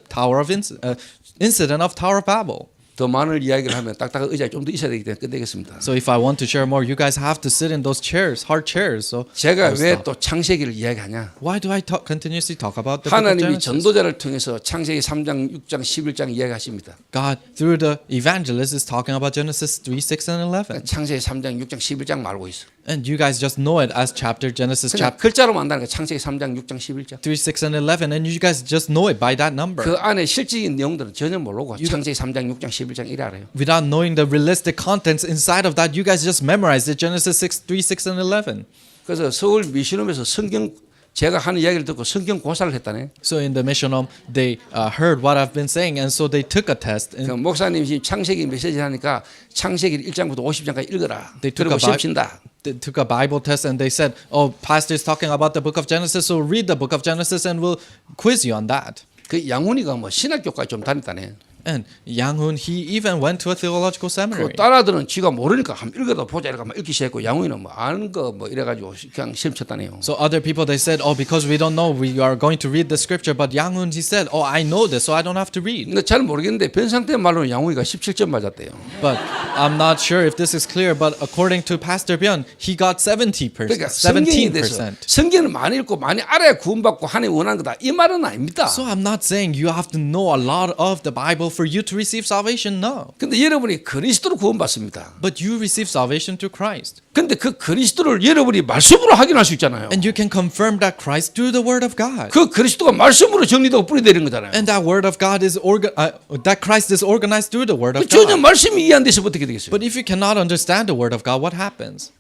incident of Tower of Babel. 더 많은 이야기를 하면 딱딱한 의자에 좀 더 있어야 되기 때문에 끝내겠습니다. So if I want to share more, you guys have to sit in those chairs, hard chairs. So 제가 I'll 왜 stop. 또 창세기를 이야기하냐? Why do I continuously talk about the book of 하나님이 Genesis? 전도자를 통해서 창세기 3장, 6장, 11장 이야기하십니다. God, through the evangelist, is talking about Genesis 3, 6, and 11. 창세기 3장, 6장, 11장 말고 있어. And you guys just know it as chapter Genesis 그냥 chapter 글자로 만다는 거 창세기 3장, 6장, 11장. 3, 6, and 11. And you guys just know it by that number. 그 안에 실질적인 내용들은 전혀 모르고 창세기 3장, 6장, 11장 이래 알아요. Without knowing the realistic contents inside of that, you guys just memorize it. Genesis 6, 3, 6, and 11. 그래서 서울 미션홈에서 성경 제가 하는 이야기를 듣고 성경 고사를 했다네. So in the mission home, they heard what I've been saying, and so they took a test. 그 And 목사님이 지금 창세기 메시지를 하니까 창세기 1장부터 50장까지 읽어라. They took 그리고 a 시험 Bible- 친다. they took a Bible test, and they said, "Oh, pastor is talking about the book of Genesis, so read the book of Genesis, and we'll quiz you on that." 그 양훈이가 뭐 신학교까지 좀 다녔다네. And Yang Hoon, he even went to a theological 그 seminary. 딸아들은 지가 모르니까 한번 읽어도 보자 이렇게 막 읽기 시작했고 양훈이는 뭐 아는 거 뭐 이래가지고 그냥 시험 쳤다네요. So other people, they said, "Oh, because we don't know, we are going to read the scripture." But Yang Hoon, he said, "Oh, I know this, so I don't have to read." 근데 잘 모르겠는데 변상태 말로는 양훈이가 17점 맞았대요. But I'm not sure if this is clear. But according to Pastor Byun, he got 70%, 그러니까 성경에 대해서 17%. 성경을 많이 읽고 많이 알아야 구원받고 하나님 원하는 거다 이 말은 아닙니다. So I'm not saying you have to know a lot of the Bible for you to receive salvation. No. 근데 여러분이 그리스도로 구원받습니다. But you receive salvation through Christ. 근데 그 그리스도를 여러분이 말씀으로 확인할 수 있잖아요. And you can confirm that Christ through the word of God. 그 그리스도가 말씀으로 정리되고 뿌리내린 거잖아요. And that word of God is that Christ is organized through the word of 전혀 God. 말씀이 이해 안 돼서 어떻게 되겠어요? But if you cannot understand the word of God, what happens?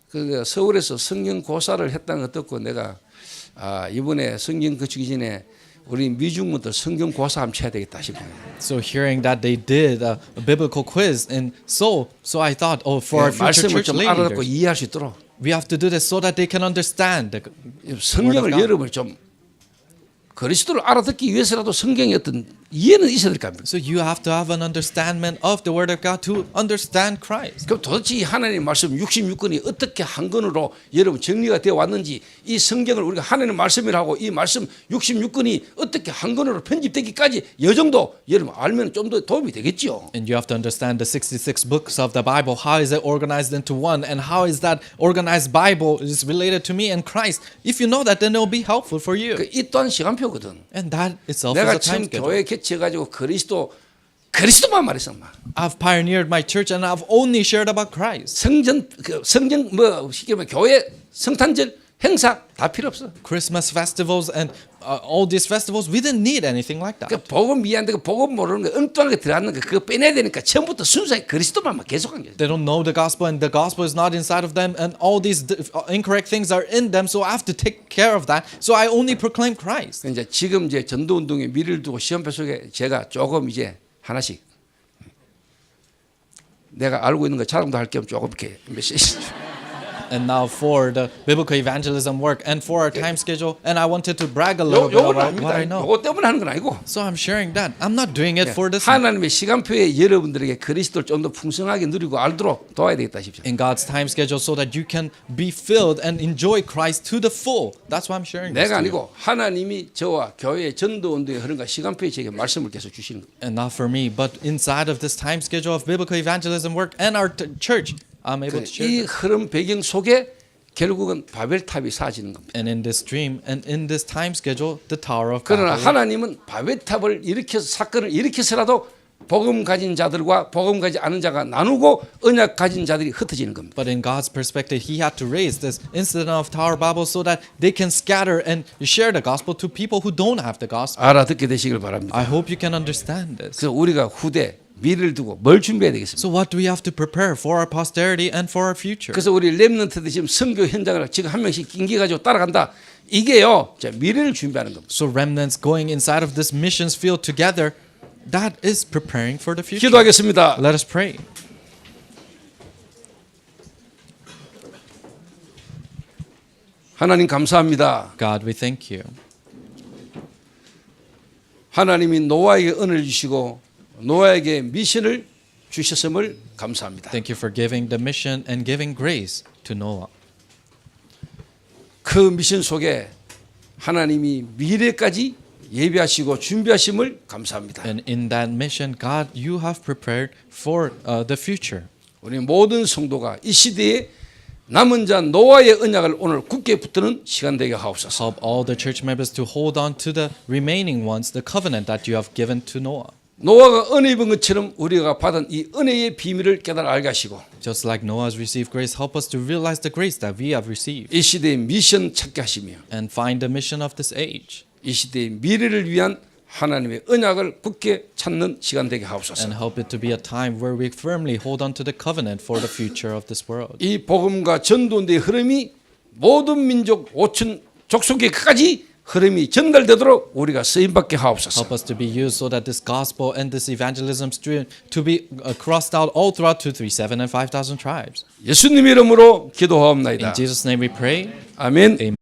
그 서울에서 성경 고사를 했다는 거 듣고 내가 이번에 성경 거치기 전에 우리 미중분들 성경 고사 한번 쳐야 되겠다 싶어요. So hearing that they did a biblical quiz in Seoul, so I thought, oh, for our future 말씀을 church 좀 알아듣고 leaders, 이해할 수 있도록 we have to do this so that they can understand the word of 성경을 God. 여러분 좀 그리스도를 알아듣기 위해서라도 성경의 어떤 이해는 있어야 될 겁니다. So you have to have an understanding of the Word of God to understand Christ. 그럼 도대체 이 하나님의 말씀 66권이 어떻게 한 권으로 여러분 정리가 되어 왔는지 이 성경을 우리가 하나님의 말씀이라고 이 말씀 66권이 어떻게 한 권으로 편집되기까지 이 정도 여러분 알면 좀 더 도움이 되겠죠. And you have to understand the 66 books of the Bible. How is it organized into one? And how is that organized Bible is related to me and Christ? If you know that, then it will be helpful for you. 이 또한 시간표거든. And that itself 내가 is a time 처음 schedule. 교회 개최해가지고 그리스도만 말했어. I've pioneered my church and I've only shared about Christ. 성경 뭐 쉽게 말하면 교회 성탄절 행사 다 필요 없어. Christmas festivals and all these festivals, we didn't need anything like that. 그 복음 이해한데 그 복음 모르는 거 엉뚱하게 들어갔는 거 그거 빼내야 되니까 처음부터 순수하게 그리스도만 계속한 거야. They don't know the gospel and the gospel is not inside of them and all these incorrect things are in them, so I have to take care of that. So I only proclaim Christ. 이제 지금 이제 전도 운동에 미래를 두고 시험표 속에 제가 조금 이제 하나씩 내가 알고 있는 거 자랑도 할 겸 조금 이렇게 메시지. And now for the biblical evangelism work and for our time schedule, and I wanted to brag a little bit 요건 about what I 아닙니다. know. 요거 때문에 하는 건 아니고. So I'm sharing that. I'm not doing it for this. 하나님의 시간표에 여러분들에게 그리스도를 좀 더 풍성하게 누리고 알도록 도와야 되겠다 싶죠. In God's time schedule so that you can be filled and enjoy Christ to the full. That's why I'm sharing this. 내가 to you. 아니고 하나님이 저와 교회의 전도 운동의 흐름과 시간표에 제게 말씀을 계속 주시는 거예요. And not for me, but inside of this time schedule of biblical evangelism work and our church, I'm able to share 이 this. 흐름 배경 속에 결국은 바벨탑이 쌓아지는 겁니다. And in this dream and in this time schedule, the Tower of 그러나 Babel. 하나님은 바벨탑을 일으켜서 사건을 일으켜서라도 복음 가진 자들과 복음 가지 않은 자가 나누고 언약 가진 자들이 흩어지는 겁니다. But in God's perspective, He had to raise this incident of Tower of Babel so that they can scatter and share the gospel to people who don't have the gospel. 알아듣게 되시길 바랍니다. I hope you can understand this. 그래서 우리가 후대 미래를 두고 뭘 준비해야 되겠습니까? So what do we have to prepare for our posterity and for our future? 그래서 우리 렘넌트들 지금 선교 현장을 지금 한 명씩 낑겨 가지고 따라간다. 이게요, 자, 미래를 준비하는 겁니다. So remnants going inside of this missions field together, that is preparing for the future. 기도하겠습니다. Let us pray. 하나님 감사합니다. God, we thank you. 하나님이 노아에게 은혜를 주시고 노아에게 미션을 주셨음을 감사합니다. Thank you for giving the mission and giving grace to Noah. 그 미션 속에 하나님이 미래까지 예비하시고 준비하심을 감사합니다. And in that mission, God, you have prepared for the future. 우리 모든 성도가 이 시대에 남은 자 노아의 언약을 오늘 굳게 붙드는 시간 되게 하옵소서. Help all the church members to hold on to the remaining ones, the covenant that you have given to Noah. 노아가 은혜 입은 것처럼 우리가 받은 이 은혜의 비밀을 깨달아 알게 하시고 Just like Noah has received grace, help us to realize the grace that we have received 이 시대의 미션 찾게 하시며 and find the mission of this age. 이 시대의 미래를 위한 하나님의 언약을 굳게 찾는 시간 되게 하옵소서. And help it to be a time where we firmly hold on to the covenant for the future of this world. 이 복음과 전도의 흐름이 모든 민족 5천 족속에 끝까지 흐름이 전달되도록 우리가 쓰임받게 하옵소서. Help us to be used so that this gospel and this evangelism stream to be crossed out all throughout 237 and 5,000 tribes. 예수님 이름으로 기도하옵나이다. In Jesus' name we pray. 아멘. Amen.